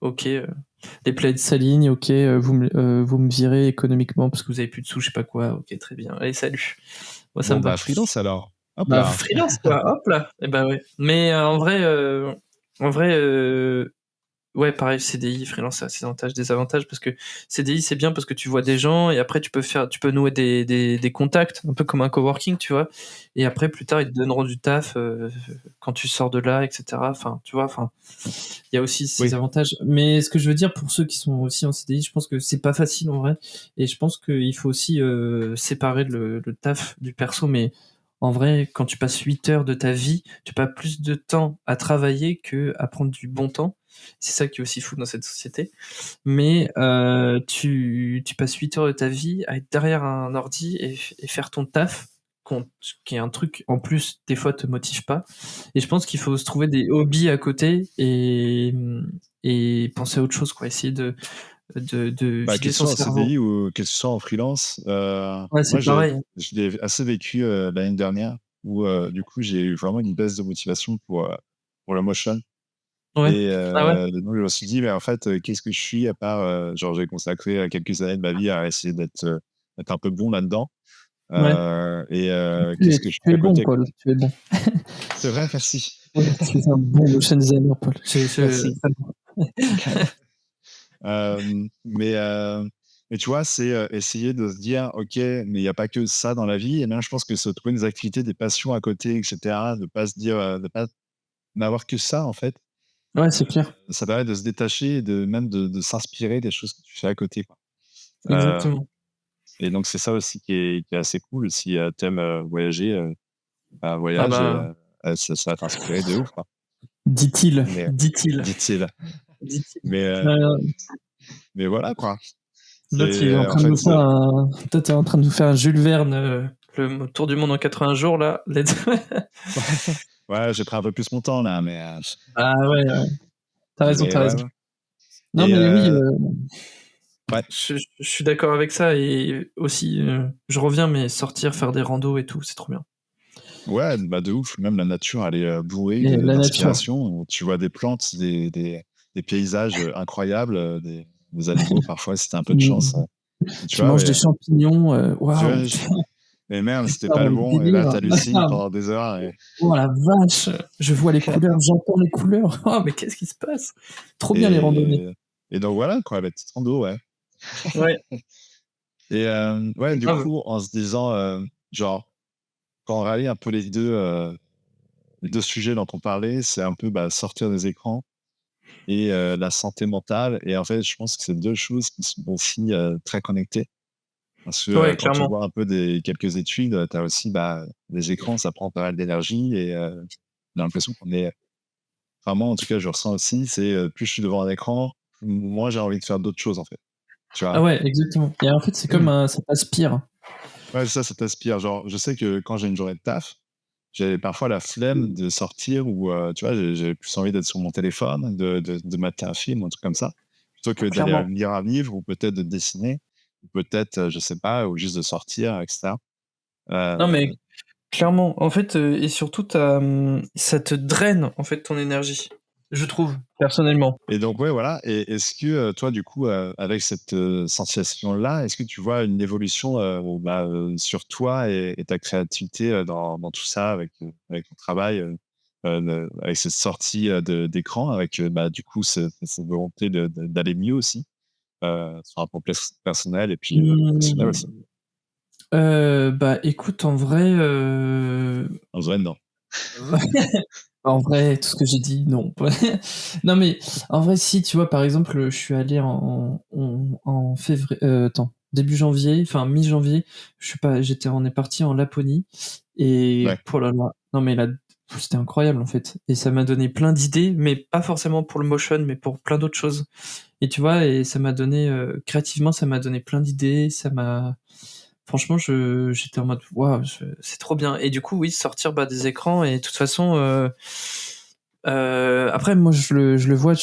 ok, les plaids s'alignent, ok, vous me virez économiquement parce que vous avez plus de sous, je sais pas quoi, ok, très bien. Allez, salut. Moi, ça me va. Freelance alors. Hop là. Freelance, quoi, hop là. Et ouais. Mais en vrai, ouais, pareil, CDI, freelance, ça a ses avantages, des avantages, parce que CDI, c'est bien parce que tu vois des gens et après tu peux nouer des contacts, un peu comme un coworking, tu vois. Et après, plus tard, ils te donneront du taf quand tu sors de là, etc. Enfin, tu vois, il y a aussi ces avantages. Mais ce que je veux dire pour ceux qui sont aussi en CDI, je pense que c'est pas facile en vrai. Et je pense qu'il faut aussi séparer le taf du perso, mais en vrai, quand tu passes 8 heures de ta vie, tu passes plus de temps à travailler que à prendre du bon temps. C'est ça qui est aussi fou dans cette société. Mais tu passes 8 heures de ta vie à être derrière un ordi et faire ton taf, qui est un truc, en plus, des fois, te motive pas. Et je pense qu'il faut se trouver des hobbies à côté et penser à autre chose, quoi. Essayer de vider son cerveau. En CDI ou que ce soit en freelance, ouais, c'est pareil. Je l'ai assez vécu l'année dernière où du coup j'ai eu vraiment une baisse de motivation pour la motion. Ouais. Et donc je me suis dit, mais en fait, qu'est-ce que je suis à part, genre j'ai consacré quelques années de ma vie à essayer d'être un peu bon là-dedans. Qu'est-ce que je fais à côté, Paul, tu es bon. C'est vrai, merci. Ouais, tu es un bon motion designer, Paul. Merci. Mais tu vois, c'est essayer de se dire, ok, mais il n'y a pas que ça dans la vie. Et là, je pense que c'est trouver des activités, des passions à côté, etc. De pas se dire, de pas n'avoir que ça, en fait. Ouais, c'est clair. Ça permet de se détacher et même de s'inspirer des choses que tu fais à côté, quoi. Exactement. Et donc, c'est ça aussi qui est assez cool. Si tu aimes voyager, voyage, ça va t'inspirer de ouf, quoi. Dit-il. Mais voilà, quoi. Toi, tu es en train de nous faire un Jules Verne, le tour du monde en 80 jours, là. Ouais, j'ai pris un peu plus mon temps, là, mais... Ah ouais. T'as raison. Ouais. Non, mais oui... Ouais. Je suis d'accord avec ça, et aussi, je reviens, mais sortir, faire des randos et tout, c'est trop bien. Ouais, de ouf. Même la nature, elle est bourrée d'inspiration. Tu vois des plantes, des paysages incroyables, des animaux, parfois, si t'as un peu de chance. Tu manges des champignons, waouh. Mais merde, c'était pas le bon, et là, t'hallucines pendant des heures. Oh la vache, je vois les couleurs, j'entends les couleurs. Oh, mais qu'est-ce qui se passe? Trop bien les randonnées. Et donc voilà, quoi, la petite rando, ouais. Ouais. Et ouais, du coup, en se disant, genre, quand on rallie un peu les deux sujets dont on parlait, c'est un peu sortir des écrans et la santé mentale. Et en fait, je pense que c'est deux choses qui sont aussi très connectées. Parce que quand tu vois un peu quelques études, tu as aussi les écrans, ça prend pas mal d'énergie et j'ai l'impression qu'on est... Enfin, moi, en tout cas, je ressens aussi, c'est plus je suis devant un écran, moins j'ai envie de faire d'autres choses, en fait. Tu vois. Ah ouais, exactement. Et en fait, c'est comme ça t'aspire. Ouais, ça t'aspire. Genre, je sais que quand j'ai une journée de taf, j'ai parfois la flemme de sortir ou, tu vois, j'ai plus envie d'être sur mon téléphone, de mater un film, un truc comme ça, plutôt que d'aller lire un livre ou peut-être de dessiner, ou peut-être, je sais pas, ou juste de sortir, etc. Non, mais clairement, en fait, et surtout, ça te draine, en fait, ton énergie. je trouve, personnellement. Et donc, ouais, voilà. Et est-ce que toi, du coup, avec cette sensation-là, est-ce que tu vois une évolution sur toi et ta créativité dans tout ça, avec ton travail, avec cette sortie d'écran, avec du coup cette volonté d'aller mieux aussi, sur un plan personnel et puis professionnel aussi? Écoute, en vrai, En vrai, non. en vrai, tout ce que j'ai dit, non. Non, mais en vrai, si, tu vois, par exemple, je suis allé en février, attends, début janvier, enfin mi-janvier, on est parti en Laponie et Ouais. oh là là, non mais là, c'était incroyable en fait. Et ça m'a donné plein d'idées, mais pas forcément pour le motion, mais pour plein d'autres choses. Et tu vois, et ça m'a donné, créativement, ça m'a donné plein d'idées, franchement, j'étais en mode waouh, c'est trop bien. Et du coup, oui, sortir des écrans et de toute façon, après, moi, je le vois,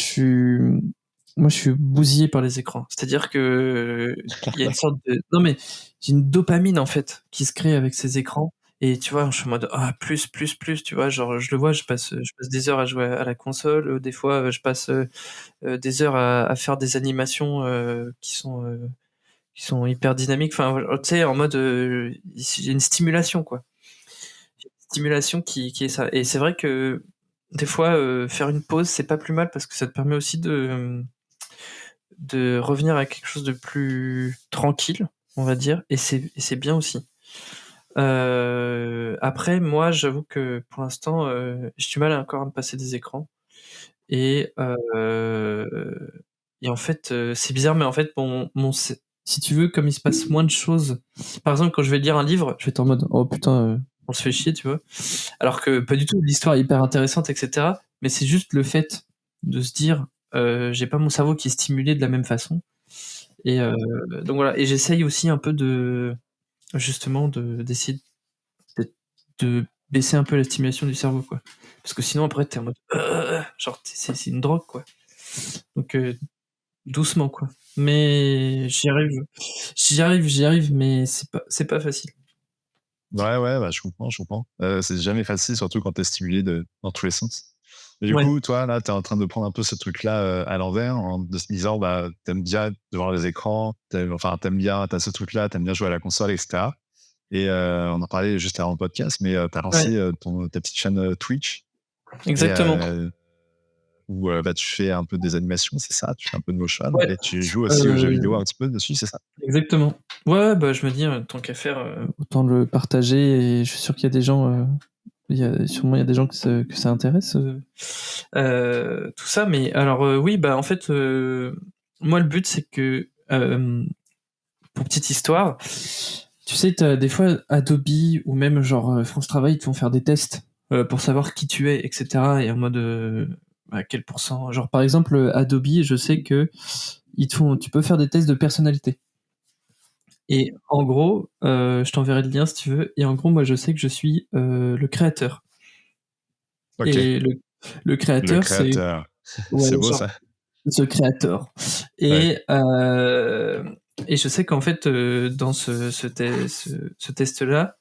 moi, je suis bousillé par les écrans. C'est-à-dire que il y a une sorte de, non mais j'ai une dopamine en fait qui se crée avec ces écrans. Et tu vois, je suis en mode ah plus plus plus, tu vois, genre je le vois, je passe des heures à jouer à la console. Des fois, je passe des heures à faire des animations qui sont hyper dynamiques. Enfin, tu sais, en mode, j'ai une stimulation, quoi. J'ai une stimulation qui est ça. Et c'est vrai que des fois, faire une pause, c'est pas plus mal parce que ça te permet aussi de revenir à quelque chose de plus tranquille, on va dire. Et c'est bien aussi. Après, moi, j'avoue que pour l'instant, j'ai du mal encore à me passer des écrans. Et, et en fait, c'est bizarre, mais en fait, si tu veux, comme il se passe moins de choses. Par exemple, quand je vais lire un livre, je vais être en mode oh putain, on se fait chier, tu vois. Alors que pas du tout, l'histoire est hyper intéressante, etc. Mais c'est juste le fait de se dire j'ai pas mon cerveau qui est stimulé de la même façon. Et donc voilà. Et j'essaye aussi un peu justement d'essayer de baisser un peu la stimulation du cerveau, quoi. Parce que sinon, après, t'es en mode genre, c'est une drogue, quoi. Donc, doucement, quoi. Mais j'y arrive, mais c'est pas facile. Ouais, je comprends, je comprends. C'est jamais facile, surtout quand t'es stimulé dans tous les sens. Et du Ouais. coup, toi, là, t'es en train de prendre un peu ce truc-là à l'envers, en te disant, t'aimes bien devant les écrans, t'aimes bien, t'as ce truc-là, t'aimes bien jouer à la console, etc. Et on en parlait juste avant le podcast, mais t'as Ouais, lancé ta petite chaîne Twitch, et exactement. où tu fais un peu des animations, c'est ça? Tu fais un peu de motion, Ouais, et tu joues aussi aux jeux vidéo un petit peu dessus, c'est ça? exactement. Ouais, je me dis, tant qu'à faire, autant le partager. Et je suis sûr qu'il y a des gens, sûrement il y a des gens que ça intéresse, tout ça. Mais alors, oui, en fait, moi, le but, c'est que, pour petite histoire, tu sais, t'as des fois Adobe ou même genre France Travail, ils te font faire des tests pour savoir qui tu es, etc. Et en mode à quel pourcent. Genre par exemple Adobe, je sais que tu peux faire des tests de personnalité. Et en gros, je t'enverrai le lien si tu veux. Et en gros, moi, je sais que je suis le créateur. Ok. Et le Le créateur, c'est créateur. ouais, C'est beau, genre ça. ce créateur. Ouais. Et je sais qu'en fait, dans ce test-là,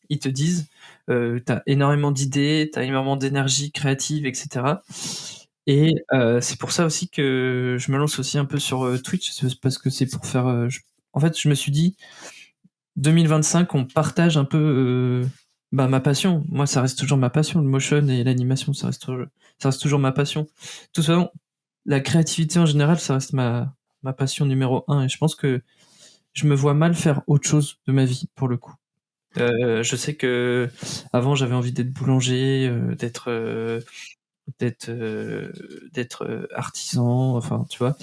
ils te disent t'as énormément d'idées, t'as énormément d'énergie créative, etc. Et c'est pour ça aussi que je me lance aussi un peu sur Twitch, c'est parce que c'est pour faire. En fait, je me suis dit 2025, on partage un peu ma passion. Moi, ça reste toujours ma passion, le motion et l'animation, ça reste toujours ma passion. De toute façon, la créativité en général, ça reste ma passion numéro 1. Et je pense que je me vois mal faire autre chose de ma vie, pour le coup. Je sais que avant j'avais envie d'être boulanger, d'être artisan, enfin tu vois.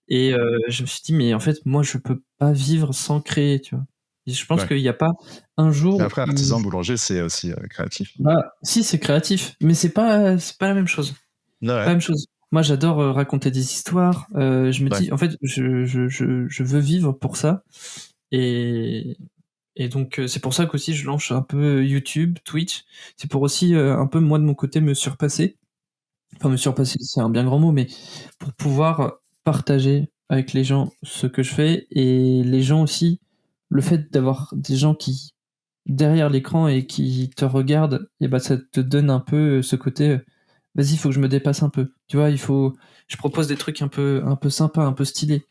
Et je me suis dit mais en fait moi je peux pas vivre sans créer, tu vois. Et je pense Ouais. qu'il y a pas un jour Mais après, artisan boulanger, c'est aussi créatif. si c'est créatif, mais c'est pas la même chose. Ouais. Pas la même chose. Moi j'adore raconter des histoires. Je me dis en fait je veux vivre pour ça. Et donc c'est pour ça qu'aussi je lance un peu YouTube, Twitch. C'est pour aussi un peu moi de mon côté me surpasser. Enfin me surpasser, c'est un bien grand mot, mais pour pouvoir partager avec les gens ce que je fais. Et les gens aussi, le fait d'avoir des gens qui derrière l'écran et qui te regardent, et ça te donne un peu ce côté vas-y, il faut que je me dépasse un peu. Tu vois, je propose des trucs un peu sympas, un peu stylés.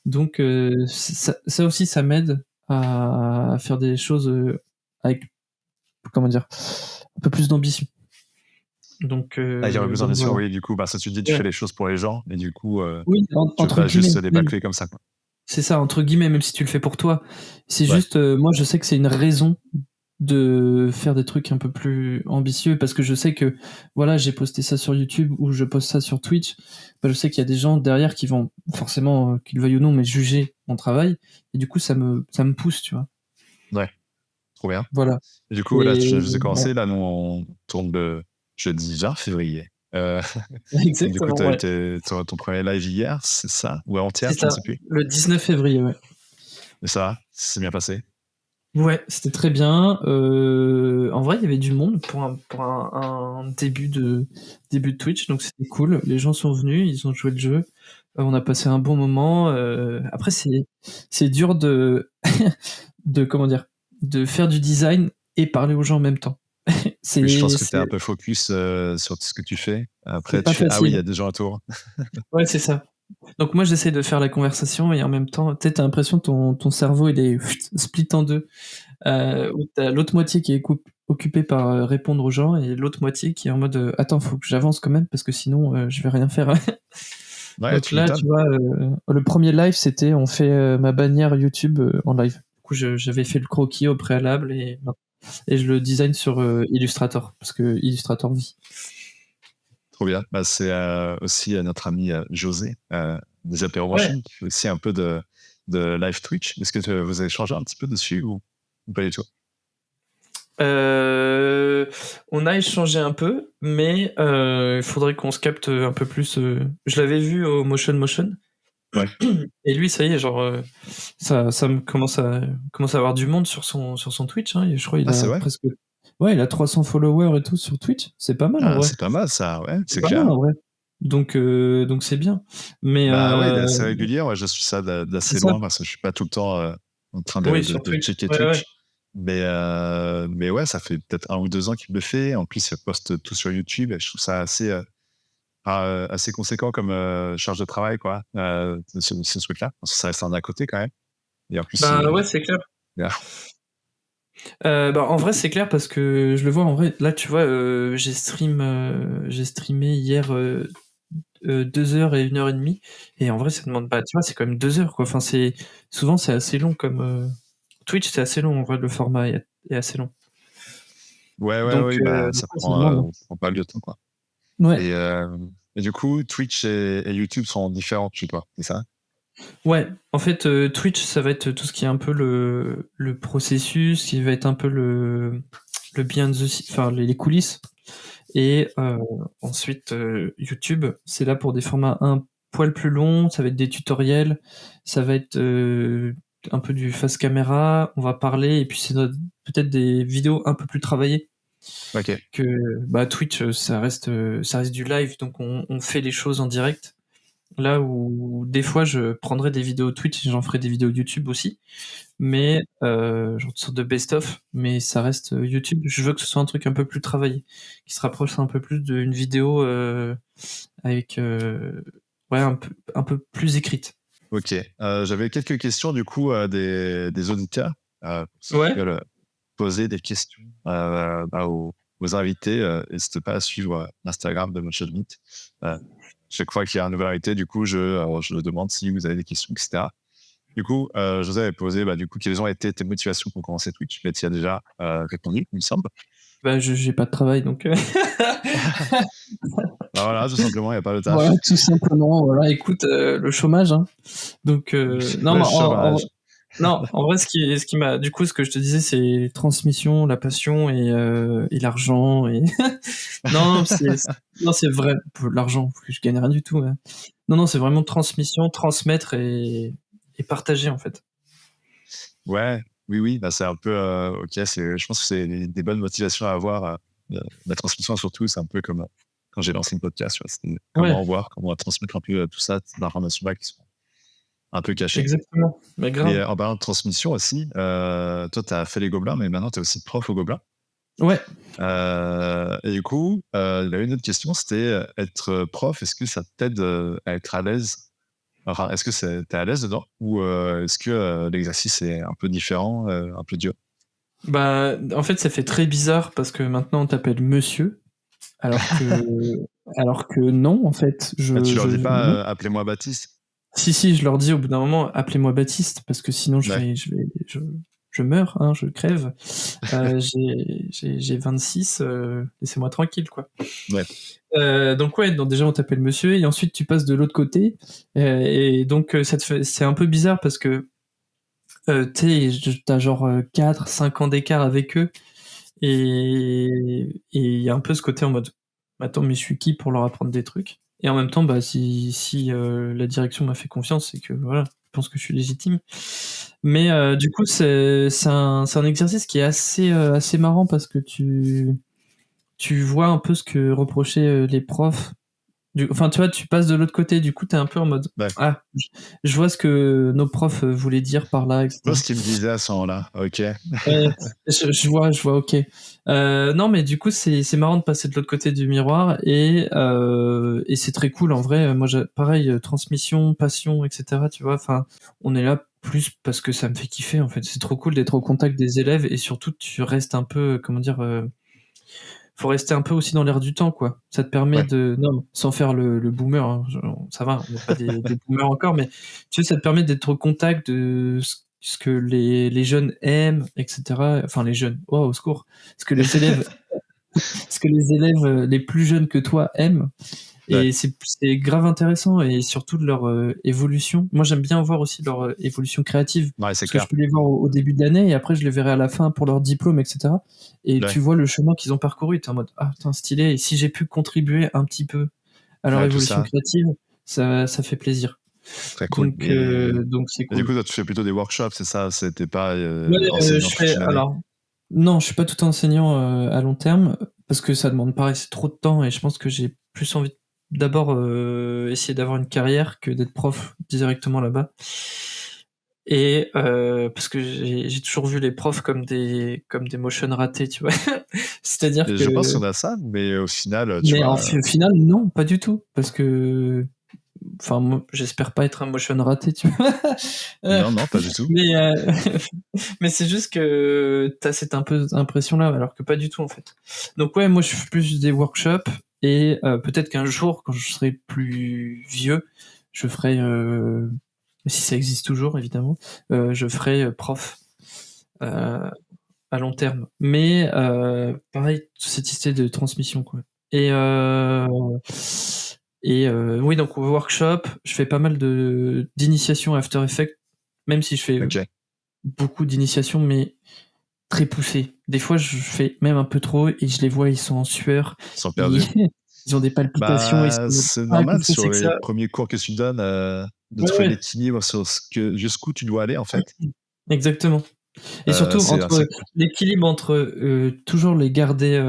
Donc, ça aussi, ça m'aide à faire des choses avec, comment dire, un peu plus d'ambition. Donc, il y aurait besoin de sûr, oui. Du coup, ça tu dis, tu fais les choses pour les gens, et du coup, oui, tu veux pas juste les bâcler comme ça, quoi. C'est ça, entre guillemets, même si tu le fais pour toi. C'est juste, moi, je sais que c'est une raison de faire des trucs un peu plus ambitieux, parce que je sais que, voilà, j'ai posté ça sur YouTube ou je poste ça sur Twitch. Je sais qu'il y a des gens derrière qui vont forcément, qu'ils le veuillent ou non, mais juger mon travail. Et du coup, ça me pousse, tu vois. Ouais, trop bien. Voilà. Et du coup, là, je vous ai commencé. Là, nous, on tourne le jeudi 20 février. Exactement. Du coup, tu as eu ton premier live hier, c'est ça? Ou avant-hier, je ne sais plus. Le 19 février, ouais. Mais ça va, c'est bien passé. Ouais, c'était très bien. En vrai, il y avait du monde pour un début de Twitch, donc c'était cool. Les gens sont venus, ils ont joué le jeu. On a passé un bon moment. Après, c'est dur de comment dire, de faire du design et parler aux gens en même temps. Oui, je pense que tu es un peu focus sur ce que tu fais. Après, ah oui, il y a des gens autour. Ouais, c'est ça. Donc moi, j'essaie de faire la conversation et en même temps, tu sais, t'as l'impression que ton cerveau, il est split en deux. Où t'as l'autre moitié qui est occupée par répondre aux gens et l'autre moitié qui est en mode attends, faut que j'avance quand même parce que sinon je vais rien faire. Ouais, donc là, tu vois, le premier live, c'était on fait ma bannière YouTube en live. Du coup, j'avais fait le croquis au préalable et je le design sur Illustrator parce que Illustrator vit. Trop bien. C'est aussi notre ami José des Apéro Machine qui fait aussi un peu de live Twitch. Est-ce que vous avez changé un petit peu dessus ou pas du tout? On a échangé un peu, mais il faudrait qu'on se capte un peu plus. Je l'avais vu au Motion. Ouais. Et lui, ça y est, genre, ça commence à avoir du monde sur son Twitch. Hein, et je crois qu'il a presque. Ouais, il a 300 followers et tout sur Twitch. C'est pas mal, en vrai. C'est pas mal, ça, ouais. C'est pas clair. mal, en vrai. Donc c'est bien. Mais, ouais, il est assez régulier. Ouais, je suis ça d'assez loin parce que je suis pas tout le temps en train de checker Twitch. Ouais. Mais ouais, ça fait peut-être 1 ou 2 ans qu'il le fait. En plus, il poste tout sur YouTube. Et je trouve ça assez conséquent comme charge de travail, quoi, ce truc-là. Ça reste un à côté quand même. Et en plus, ouais, c'est clair. Yeah. En vrai, c'est clair parce que je le vois en vrai. Là, tu vois, j'ai streamé hier 2 heures et 1 heure et demie. Et en vrai, ça demande pas. Tu vois, c'est quand même 2 heures, quoi. Enfin, souvent, c'est assez long comme. Twitch, c'est assez long, en vrai, le format est assez long. Ouais, oui, ça prend pas mal de temps, quoi. Ouais. Et du coup, Twitch et YouTube sont différents, je sais pas, c'est ça? Ouais, en fait, Twitch, ça va être tout ce qui est un peu le processus, qui va être un peu le behind enfin les coulisses. Et ensuite, YouTube, c'est là pour des formats un poil plus longs, ça va être des tutoriels, ça va être un peu du face caméra, on va parler, et puis c'est peut-être des vidéos un peu plus travaillées. Ok. Que Twitch, ça reste du live, donc on fait les choses en direct. Là où des fois je prendrais des vidéos Twitch et j'en ferai des vidéos YouTube aussi, mais genre une sorte de best-of, mais ça reste YouTube. Je veux que ce soit un truc un peu plus travaillé, qui se rapproche un peu plus d'une vidéo avec un peu plus écrite. Ok, j'avais quelques questions du coup des auditeurs qui veulent poser des questions aux invités. N'hésitez pas à suivre l'Instagram de Motion Meet. Chaque fois qu'il y a un nouvel invité, du coup, je demande si vous avez des questions, etc. Du coup, José avait posé, du coup, quelles ont été tes motivations pour commencer Twitch? Mais tu y as déjà répondu, il me semble. J'ai pas de travail, donc... voilà, tout simplement, il n'y a pas de taf. Voilà, tout simplement. Voilà, écoute, le chômage. Hein. Donc, non, non, en vrai, ce qui m'a... Du coup, ce que je te disais, c'est transmission, la passion et l'argent. Et... non, c'est vrai. L'argent, je gagne rien du tout. Hein. Non, c'est vraiment transmission, transmettre et partager, en fait. Ouais, oui, c'est un peu... ok, je pense que c'est des bonnes motivations à avoir. La transmission, surtout, c'est un peu comme quand j'ai lancé une podcast. C'était comment voir, comment transmettre un peu tout ça, ces informations-là qui sont un peu cachées. Exactement, mais grave. Mais en parlant de transmission aussi, toi, tu as fait les Gobelins, mais maintenant, tu es aussi prof aux Gobelins. Ouais. Et du coup, il y avait une autre question, c'était être prof, est-ce que ça t'aide à être à l'aise? Enfin, est-ce que t'es à l'aise dedans? Ou est-ce que l'exercice est un peu différent, un peu dur? Bah, en fait, ça fait très bizarre parce que maintenant on t'appelle monsieur, alors que non, en fait. Tu leur dis Non. pas appelez-moi Baptiste? Si, je leur dis au bout d'un moment, appelez-moi Baptiste, parce que sinon je meurs, hein, je crève. J'ai 26, laissez-moi tranquille, quoi. Ouais. Donc ouais, donc déjà on t'appelle monsieur, et ensuite tu passes de l'autre côté, et donc c'est un peu bizarre parce que t'as genre 4-5 ans d'écart avec eux, et il y a un peu ce côté en mode attends, mais je suis qui pour leur apprendre des trucs? Et en même temps, bah si la direction m'a fait confiance, c'est que voilà, je pense que je suis légitime. Mais du coup, c'est un exercice qui est assez marrant parce que tu vois un peu ce que reprochaient les profs. Enfin, tu vois, tu passes de l'autre côté, du coup, t'es un peu en mode ah, je vois ce que nos profs voulaient dire par là, etc. Je vois ce qu'ils me disaient à ce moment-là, ok. Je vois, ok. Non, mais du coup, c'est marrant de passer de l'autre côté du miroir, et c'est très cool en vrai. Moi, pareil, transmission, passion, etc. Tu vois, enfin, on est là plus parce que ça me fait kiffer en fait. C'est trop cool d'être au contact des élèves, et surtout, tu restes un peu, comment dire. Faut rester un peu aussi dans l'air du temps, quoi. Ça te permet non, sans faire le boomer, hein, ça va, on n'est pas des boomers encore, mais tu sais, ça te permet d'être au contact de ce que les jeunes aiment, etc. Enfin, les jeunes, oh, au secours. Ce que les élèves les plus jeunes que toi aiment. Et c'est grave intéressant, et surtout de leur évolution. Moi, j'aime bien voir aussi leur évolution créative. Parce que je peux les voir au début de l'année, et après, je les verrai à la fin pour leur diplôme, etc. Et tu vois le chemin qu'ils ont parcouru, t'es en mode ah, putain, stylé. Et si j'ai pu contribuer un petit peu à leur évolution créative, ça fait plaisir. Très cool. Donc c'est cool. Et du coup, toi, tu fais plutôt des workshops, c'est ça? C'était pas enseignant alors, non, je suis pas tout enseignant à long terme, parce que ça demande pareil, c'est trop de temps, et je pense que j'ai plus envie d'abord essayer d'avoir une carrière que d'être prof directement là-bas. Et parce que j'ai toujours vu les profs comme des motion ratés, tu vois. C'est-à-dire que je pense qu'on a ça, mais au final, au final, non, pas du tout, parce que enfin, moi, j'espère pas être un motion raté, tu vois. Non, pas du tout. Mais c'est juste que t'as cette impression-là, alors que pas du tout, en fait. Donc ouais, moi, je fais plus des workshops, et peut-être qu'un jour, quand je serai plus vieux, je ferai, si ça existe toujours, évidemment, je ferai prof à long terme. Mais pareil, cette idée de transmission, quoi. Et oui, donc workshop, je fais pas mal d'initiation After Effects, même si je fais beaucoup d'initiations, mais très poussées. Des fois, je fais même un peu trop, et je les vois, ils sont en sueur. Ils sont perdus. Ils ont des palpitations. C'est normal sur les premiers cours que tu donnes de trouver l'équilibre sur jusqu'où tu dois aller, en fait. Exactement. Et surtout, l'équilibre entre toujours les garder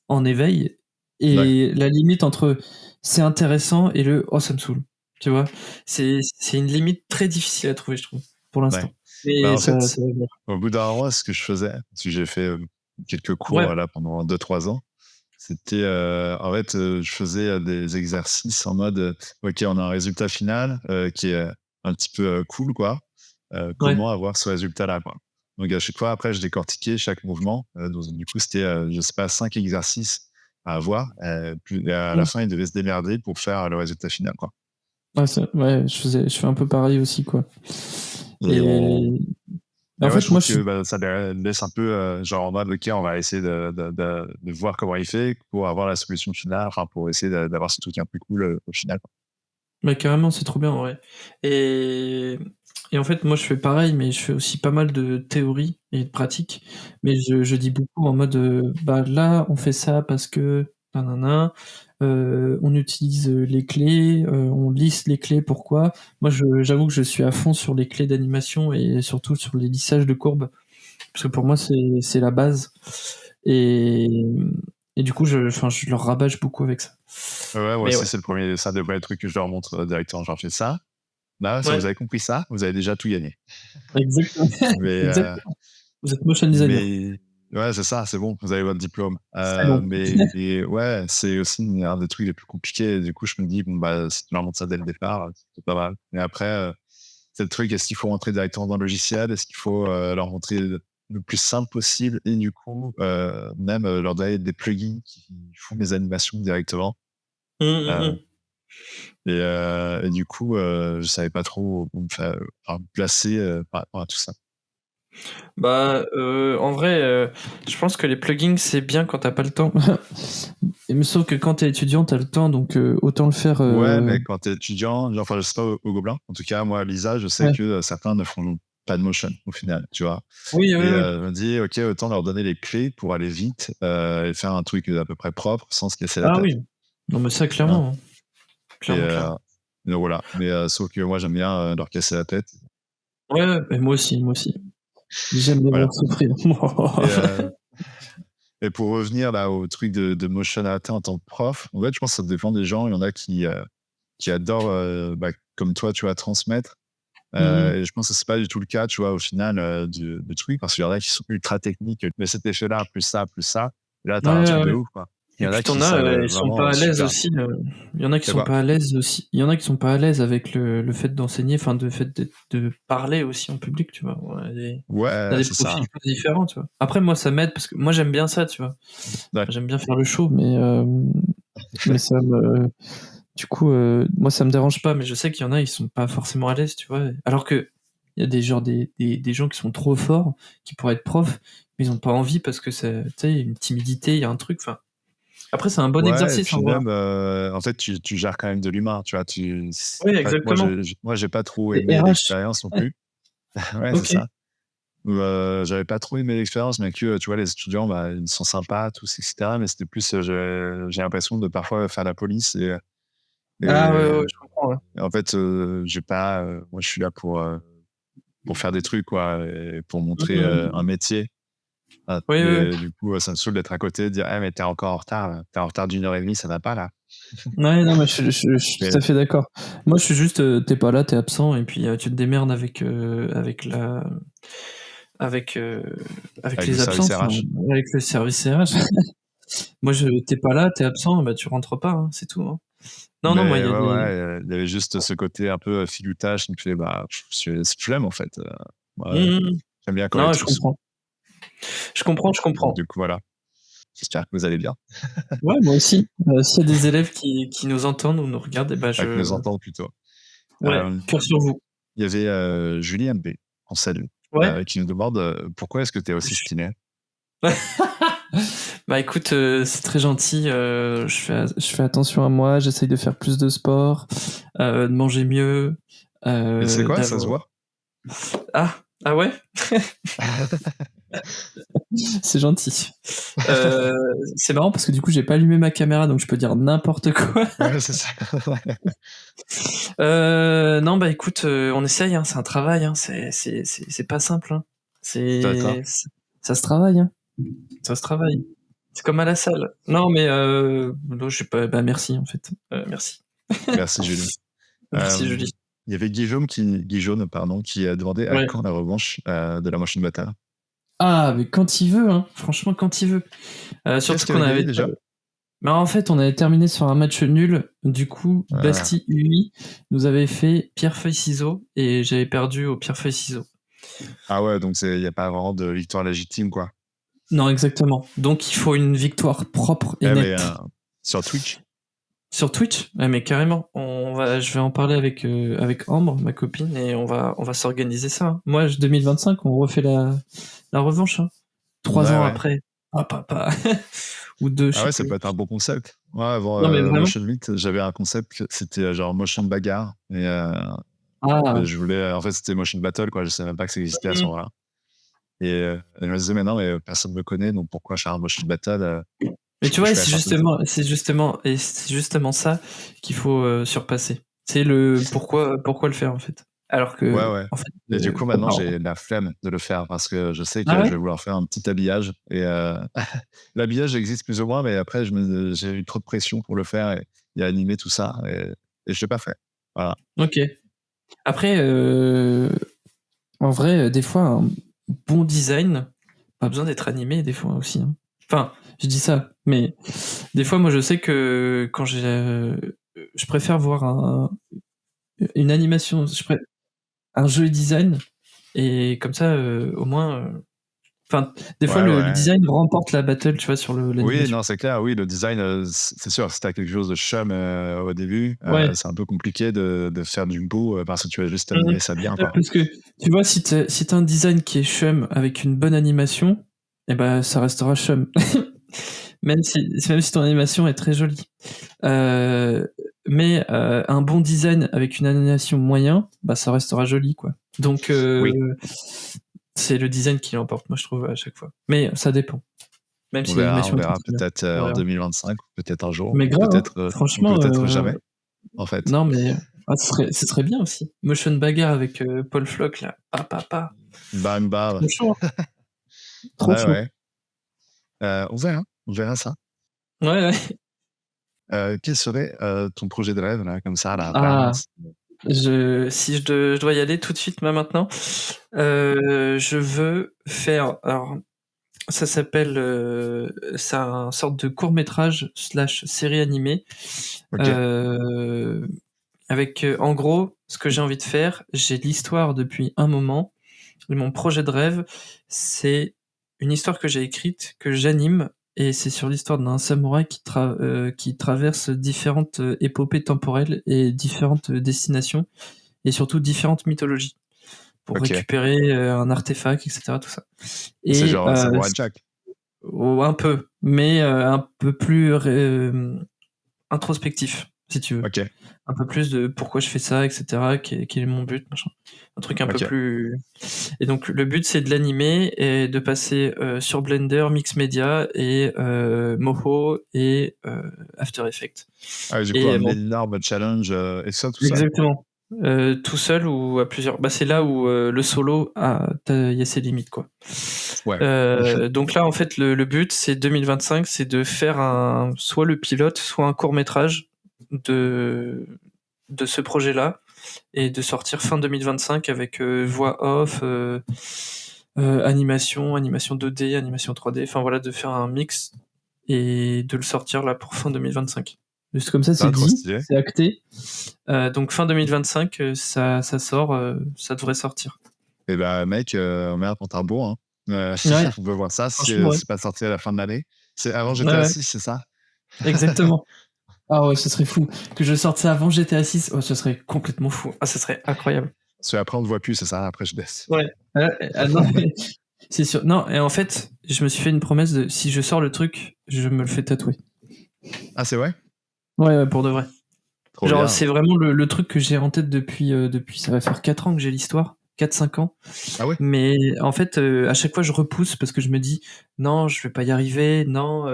en éveil, et la limite entre c'est intéressant et le oh, ça me saoule. Tu vois, c'est une limite très difficile à trouver, je trouve, pour l'instant. Mais en fait, au bout d'un mois, ce que je faisais, parce que j'ai fait quelques cours là, pendant 2-3 ans, c'était en fait, je faisais des exercices en mode ok, on a un résultat final qui est un petit peu cool, quoi. Comment avoir ce résultat-là, quoi. Donc à chaque fois, après, je décortiquais chaque mouvement. Du coup, c'était, je sais pas, 5 exercices à avoir. Puis à la fin, ils devaient se démerder pour faire le résultat final, quoi. Je fais un peu pareil aussi, quoi. En fait, je trouve que ça laisse un peu genre en mode ok, on va essayer de voir comment il fait pour avoir la solution finale, enfin pour essayer d'avoir ce truc un peu cool au final, quoi. Bah carrément, c'est trop bien, en vrai. Et en fait, moi, je fais pareil, mais je fais aussi pas mal de théorie et de pratique. Mais je dis beaucoup en mode bah là, on fait ça parce que nanana, on utilise les clés, on lisse les clés, pourquoi. Moi, j'avoue que je suis à fond sur les clés d'animation, et surtout sur les lissages de courbes, parce que pour moi, c'est la base. Et du coup, je leur rabâche beaucoup avec ça. Ouais, moi aussi, c'est le premier. Ça devrait être le truc que je leur montre directement. Genre, fais ça. Là, si vous avez compris ça, vous avez déjà tout gagné. Exactement. Mais, Exactement. Vous êtes motion designer. Ouais, c'est ça, c'est bon, vous avez votre diplôme. bon. Mais ouais, c'est aussi un des trucs les plus compliqués. Du coup, je me dis, bon, bah, si tu leur montres ça dès le départ, c'est pas mal. Et après, c'est le truc, est-ce qu'il faut rentrer directement dans le logiciel? Est-ce qu'il faut leur montrer le plus simple possible? Et du coup, même leur donner des plugins qui font des animations directement. Et du coup, je savais pas trop où me placer par rapport à tout ça. Bah, en vrai, je pense que les plugins, c'est bien quand t'as pas le temps. Il me semble que quand t'es étudiant, t'as le temps, donc autant le faire. Ouais, mais quand t'es étudiant, genre, enfin, je sais pas au Gobelin. En tout cas, moi, Lisa, je sais que certains ne font pas de motion au final, tu vois. Oui, et je me dis, ok, autant leur donner les clés pour aller vite et faire un truc à peu près propre sans se casser la tête. Ah oui. Non, mais ça, clairement. Hein. Clairement. Donc voilà. Mais sauf que moi, j'aime bien leur casser la tête. Ouais, mais moi aussi. J'aime les voir souffrir. Et pour revenir là au truc de motion art en tant que prof, en fait, je pense que ça dépend des gens. Il y en a qui adorent, comme toi, tu vas transmettre. Et je pense que c'est pas du tout le cas, tu vois, au final, du truc, parce qu'il y en a qui sont ultra techniques, mais cet effet-là, plus ça, et là, t'as un truc de ouf, quoi. Il y en a qui ils sont pas à l'aise aussi. Il y en a qui sont pas à l'aise aussi. Il y en a qui sont pas à l'aise avec le fait d'enseigner, enfin, le fait de parler aussi en public, tu vois. Ouais, c'est ça. Différents, tu vois. Après, moi, ça m'aide parce que moi, j'aime bien ça, tu vois. Ouais. J'aime bien faire le show, mais ça me. Du coup, moi, ça me dérange pas, mais je sais qu'il y en a, ils sont pas forcément à l'aise, tu vois. Alors que il y a des gens qui sont trop forts, qui pourraient être profs, mais ils ont pas envie parce que c'est, tu sais, une timidité, il y a un truc, enfin. Après, c'est un bon exercice. Et puis même, en fait, tu gères quand même de l'humain, tu vois. Oui, exactement. Moi, j'ai pas trop aimé l'expérience non plus. Ouais, c'est ça. J'avais pas trop aimé l'expérience, mais que, tu vois, les étudiants, ils sont sympas, tous, etc. Mais c'était plus, j'ai l'impression de parfois faire la police. Ouais, je comprends. Ouais. Et en fait, j'ai pas. Moi, je suis là pour faire des trucs, quoi, et pour montrer un métier. Du coup, ça me saoule d'être à côté, de dire, mais t'es encore en retard, t'es en retard d'1h30, ça va pas là. Ouais, non, mais je suis tout à fait d'accord. Moi, je suis juste, t'es pas là, t'es absent, et puis tu te démerdes avec les absences, avec le service RH. Moi, t'es pas là, t'es absent, bah tu rentres pas, hein, c'est tout. Hein. Non, moi, il y avait juste ce côté un peu filoutage qui me fait, c'est flemme en fait. J'aime bien quand non, je comprends. Je comprends. Du coup, voilà. J'espère que vous allez bien. Ouais, moi aussi. S'il y a des élèves qui nous entendent ou nous regardent, qui nous entendent plutôt. Ouais, cœur sur vous. Il y avait Julie MB, on salue, qui nous demande pourquoi est-ce que tu es aussi stylé. Bah écoute, c'est très gentil. Je fais attention à moi, j'essaye de faire plus de sport, de manger mieux. Et c'est quoi, ça se voit? Ah ouais. C'est gentil. C'est marrant parce que du coup j'ai pas allumé ma caméra, donc je peux dire n'importe quoi. Ouais, c'est ça. Non, bah écoute, on essaye, hein, c'est un travail, hein, c'est pas simple. Hein. Ça se travaille. Hein. Ça se travaille. C'est comme à la salle. Non, mais je sais pas. Bah merci en fait. Merci. Merci Julie. Merci Julie. Il y avait Guillaume qui a demandé à quand la revanche de la Motion Battle. Ah, mais quand il veut, hein. Franchement, quand il veut. Surtout qu'on avait déjà. Mais en fait, on avait terminé sur un match nul. Du coup, Bastille UI nous avait fait pierre-feuille-ciseaux et j'avais perdu au pierre-feuille-ciseaux. Ah ouais, donc il n'y a pas vraiment de victoire légitime, quoi. Non, exactement. Donc il faut une victoire propre et nette. Mais, sur Twitch. Sur Twitch, mais carrément. Je vais en parler avec Ambre, ma copine, et on va s'organiser ça. Hein. Moi, 2025, on refait la revanche. Hein. 3 ans après. Ah, papa. Ou 2. Ah ouais, ça peut être un bon concept. Ouais, avant Motion Meet, j'avais un concept, c'était genre Motion Bagarre. Et je voulais. En fait, c'était Motion Battle, quoi. Je savais même pas que ça existait à ce moment-là. Et je me disais, mais non, mais personne ne me connaît, donc pourquoi faire un Motion Battle Mais tu vois, c'est justement ça qu'il faut surpasser. C'est le pourquoi le faire en fait. Alors que en fait, et du coup maintenant j'ai la flemme de le faire parce que je sais que je vais vouloir faire un petit habillage et l'habillage existe plus ou moins, mais après j'ai eu trop de pression pour le faire et animer tout ça et je l'ai pas fait. Voilà. Ok. Après, en vrai, des fois un bon design pas besoin d'être animé des fois aussi. Hein. Enfin, je dis ça, mais des fois, moi, je sais que quand je préfère voir une animation, un jeu design, et comme ça, au moins. Enfin, des fois, le design remporte la battle, tu vois, sur l'animation. Oui, non, c'est clair. Oui, le design, c'est sûr. Si t'as quelque chose de chum au début, c'est un peu compliqué de faire du beau parce que tu vas juste animer ça bien, quoi. Parce que tu vois, si t'as un design qui est chum avec une bonne animation, eh ben, ça restera chum. même si ton animation est très jolie. Mais un bon design avec une animation moyen, bah, ça restera joli, quoi. Donc, c'est le design qui l'emporte, moi, je trouve, à chaque fois. Mais ça dépend. Même on verra peut-être en 2025, peut-être un jour, mais grave, peut-être, franchement, peut-être jamais, en fait. Non, mais ce serait bien aussi. Motion bagarre avec Paul Flock, là. Papa. Bam, bam. Trop chaud. Trop chaud. Ouais. On verra ça. Ouais. Quel serait ton projet de rêve, là, comme ça, là, si je dois y aller tout de suite, maintenant, je veux faire. Alors, ça s'appelle. C'est un sorte de court-métrage / série animée. Avec, en gros, ce que j'ai envie de faire, j'ai l'histoire depuis un moment. Et mon projet de rêve, c'est une histoire que j'ai écrite, que j'anime, et c'est sur l'histoire d'un samouraï qui traverse différentes épopées temporelles et différentes destinations, et surtout différentes mythologies, pour récupérer un artefact, etc. Tout ça. Et c'est genre Samurai Jack. Un peu, mais un peu plus introspectif, si tu veux. Un peu plus de pourquoi je fais ça, etc. Quel est mon but, machin. Un truc un peu plus. Et donc le but, c'est de l'animer et de passer sur Blender, Mix Media et Moho et After Effects. Du coup, un énorme challenge et ça, tout ça. Exactement. Tout seul ou à plusieurs. Bah, c'est là où le solo il y a ses limites, quoi. Donc là, en fait, le but, c'est 2025, c'est de faire soit le pilote, soit un court métrage de ce projet-là, et de sortir fin 2025 avec voix off, animation 2D, animation 3D, enfin voilà, de faire un mix et de le sortir là pour fin 2025. Juste comme ça, c'est dit, c'est acté. Donc fin 2025, ça sort, ça devrait sortir. Et bah mec, merde pour un beau, hein. On peut voir ça, si c'est pas sorti à la fin de l'année. C'est avant GTA 6, c'est ça? Exactement. Ah ouais, ce serait fou. Que je sorte ça avant GTA 6, ce serait complètement fou. Ah, ce serait incroyable. Parce qu'après, on ne voit plus, c'est ça? Après, je baisse. Ouais. Non, c'est sûr. Non, et en fait, je me suis fait une promesse de si je sors le truc, je me le fais tatouer. Ah, c'est vrai? Ouais, pour de vrai. Trop genre, bien. C'est vraiment le truc que j'ai en tête depuis, ça va faire 4 ans que j'ai l'histoire. 4-5 ans. Ah ouais? Mais en fait, à chaque fois, je repousse parce que je me dis non, je vais pas y arriver. Non,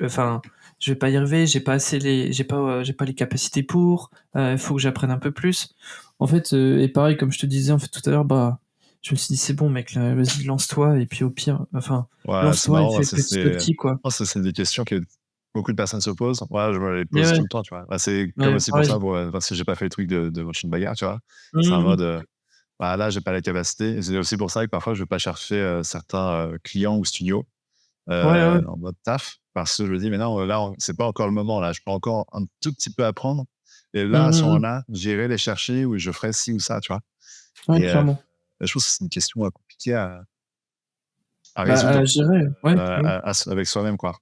enfin, je vais pas y arriver, j'ai pas les capacités pour, faut que j'apprenne un peu plus. En fait, et pareil, comme je te disais en fait tout à l'heure, bah, je me suis dit c'est bon mec, là, vas-y lance-toi, et puis au pire, enfin, lance-toi et fais petit à petit, quoi. Ça, c'est des questions que beaucoup de personnes se posent. Ouais, je me les pose tout le temps, tu vois. Bah, c'est comme aussi pour ça, parce que j'ai pas fait le truc de motion bagarre, tu vois. C'est un mode, là, j'ai pas la capacité. Et c'est aussi pour ça que parfois, je vais pas chercher certains clients ou studios en mode taf, parce que je me dis, mais non, là, c'est pas encore le moment, là, je peux encore un tout petit peu apprendre. Et là, à ce moment-là, j'irai les chercher ou je ferai ci ou ça, tu vois. Ouais, clairement. Je trouve que c'est une question compliquée à résoudre avec soi-même, quoi.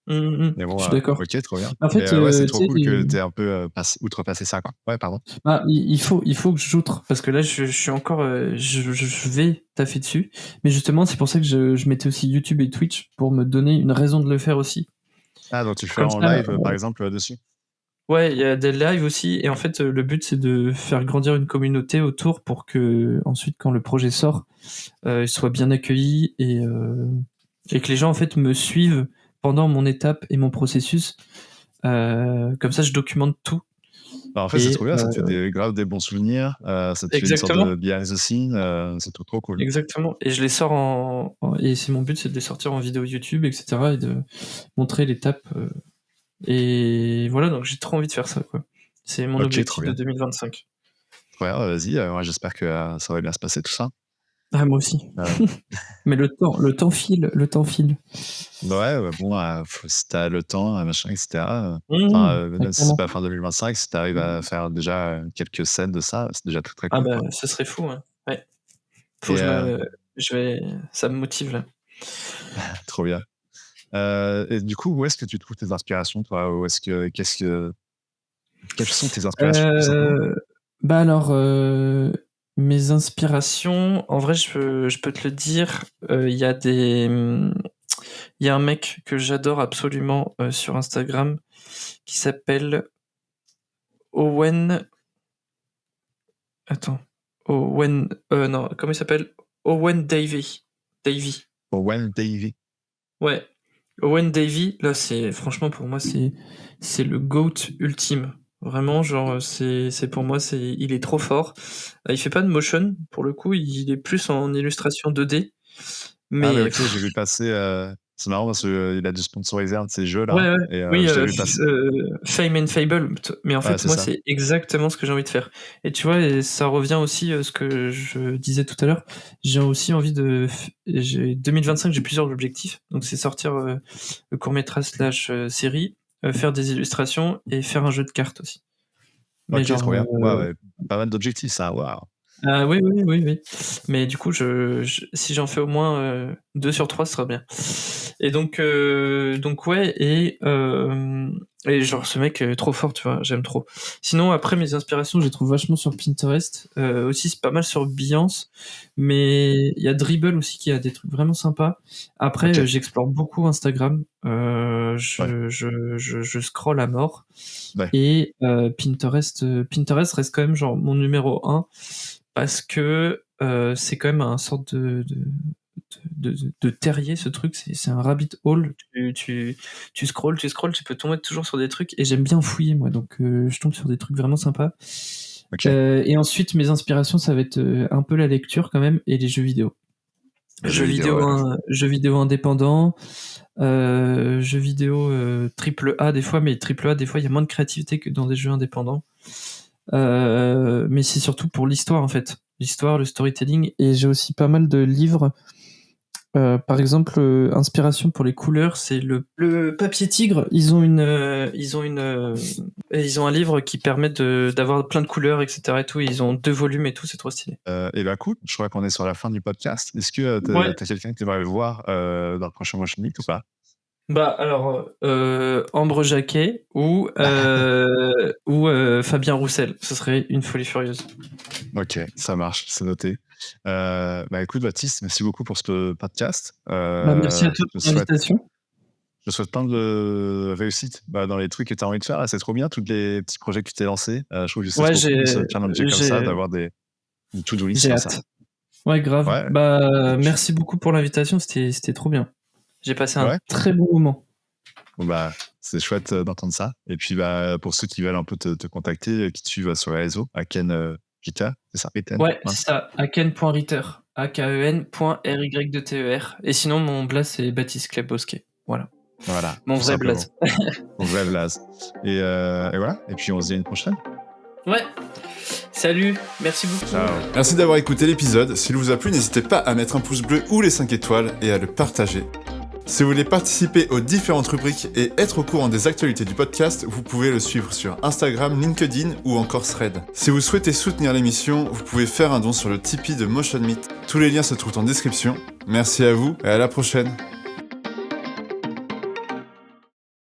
Mais bon, je suis d'accord. Ok, trop bien. En fait, c'est trop cool que tu aies un peu outrepassé ça, quoi. Ouais, pardon. Bah, il faut que j'outre, parce que là, je suis encore, je vais taffer dessus. Mais justement, c'est pour ça que je mettais aussi YouTube et Twitch, pour me donner une raison de le faire aussi. Ah, donc tu le fais en live, par exemple, dessus? Ouais, il y a des lives aussi, et en fait, le but, c'est de faire grandir une communauté autour pour que, ensuite, quand le projet sort, il soit bien accueilli, et que les gens, en fait, me suivent pendant mon étape et mon processus. Comme ça, je documente tout. Bah, en fait, c'est trop bien, ça te fait grave des bons souvenirs, ça te fait une sorte de behind the scene, c'est trop cool. Exactement, et je les sors et c'est mon but, c'est de les sortir en vidéo YouTube, etc., et de montrer l'étape. Et voilà, donc j'ai trop envie de faire ça, quoi. C'est mon objectif de 2025. Ouais, vas-y, moi j'espère que ça va bien se passer tout ça. Ah, moi aussi. Mais le temps file. Ouais, bon, si t'as le temps, machin, etc. Même si c'est pas fin 2025, si t'arrives à faire déjà quelques scènes de ça, c'est déjà très Ah cool. bah, ce serait fou, hein. Ouais. Faut que ça me motive là. Trop bien. Et du coup, où est-ce que tu trouves tes inspirations, toi? Quelles sont tes inspirations? Bah alors, mes inspirations, en vrai, je peux te le dire, il y a un mec que j'adore absolument sur Instagram qui s'appelle Owen. Attends. Non, comment il s'appelle? Owen Davey. Owen Davey. Ouais. Owen Davey, là, franchement, pour moi, c'est le GOAT ultime. Vraiment, genre, c'est pour moi, il est trop fort. Il fait pas de motion, pour le coup, il est plus en illustration 2D. Mais ok, j'ai vu passer. C'est marrant parce qu'il a dû sponsoriser un de ces jeux-là. Ouais. Et, oui, Fame and Fable. Mais en fait, moi, c'est exactement ce que j'ai envie de faire. Et tu vois, et ça revient aussi à ce que je disais tout à l'heure. J'ai aussi envie 2025, j'ai plusieurs objectifs. Donc, c'est sortir le court-métrage / série, faire des illustrations et faire un jeu de cartes aussi. Mais ok, trop bien. Ouais, pas mal d'objectifs, ça. Waouh. Oui. Mais du coup, si j'en fais au moins 2 sur 3, ce sera bien. Et donc ouais, et genre ce mec est trop fort, tu vois, j'aime trop. Sinon, après, mes inspirations, je les trouve vachement sur Pinterest. Aussi, c'est pas mal sur Behance, mais il y a Dribble aussi qui a des trucs vraiment sympas. Après, j'explore beaucoup Instagram. Je scrolle à mort. Ouais. Et Pinterest reste quand même genre mon numéro 1 parce que c'est quand même un sorte de terrier, ce truc, c'est un rabbit hole. Tu scrolles, tu peux tomber toujours sur des trucs et j'aime bien fouiller, moi, donc je tombe sur des trucs vraiment sympas. Et ensuite, mes inspirations, ça va être un peu la lecture quand même et les jeux vidéo. Jeux vidéo indépendants, jeux vidéo AAA des fois, mais AAA des fois il y a moins de créativité que dans des jeux indépendants. Mais c'est surtout pour l'histoire en fait, l'histoire, le storytelling, et j'ai aussi pas mal de livres. Par exemple, inspiration pour les couleurs, c'est le papier tigre. Ils ont un livre qui permet d'avoir plein de couleurs, etc. Et tout. Ils ont 2 volumes et tout, c'est trop stylé. Et bah cool, je crois qu'on est sur la fin du podcast. Est-ce que t'as quelqu'un que tu aimerais voir dans le prochain Motion Meet ou pas? Bah alors, Ambre Jacquet ou Fabien Roussel, ce serait une folie furieuse. Ok, ça marche, c'est noté. Bah écoute Baptiste, merci beaucoup pour ce podcast. Merci à toi pour l'invitation. Je souhaite plein de réussite dans les trucs que tu as envie de faire. C'est trop bien, tous les petits projets que tu t'es lancés. Je trouve que c'est trop cool de challenger comme ça, d'avoir une to-do list comme ça. Ouais, grave. Ouais. Bah, merci beaucoup pour l'invitation, c'était trop bien. J'ai passé un très bon moment. Bon bah, c'est chouette d'entendre ça. Et puis bah, pour ceux qui veulent un peu te contacter, qui te suivent sur les réseaux, Aken Ritter, c'est ça, Ritter? Ouais, c'est ça, Aken.Ritter, AKEN.RY2TER. Et sinon, mon blaze, c'est Baptiste Kleb Bosquet. Voilà. Mon vrai blaze. Mon vrai blaze. Et voilà. Et puis on se dit à une prochaine. Ouais. Salut, merci beaucoup. Ciao. Merci d'avoir écouté l'épisode. S'il vous a plu, n'hésitez pas à mettre un pouce bleu ou les 5 étoiles et à le partager. Si vous voulez participer aux différentes rubriques et être au courant des actualités du podcast, vous pouvez le suivre sur Instagram, LinkedIn ou encore Thread. Si vous souhaitez soutenir l'émission, vous pouvez faire un don sur le Tipeee de Motion Meet. Tous les liens se trouvent en description. Merci à vous et à la prochaine.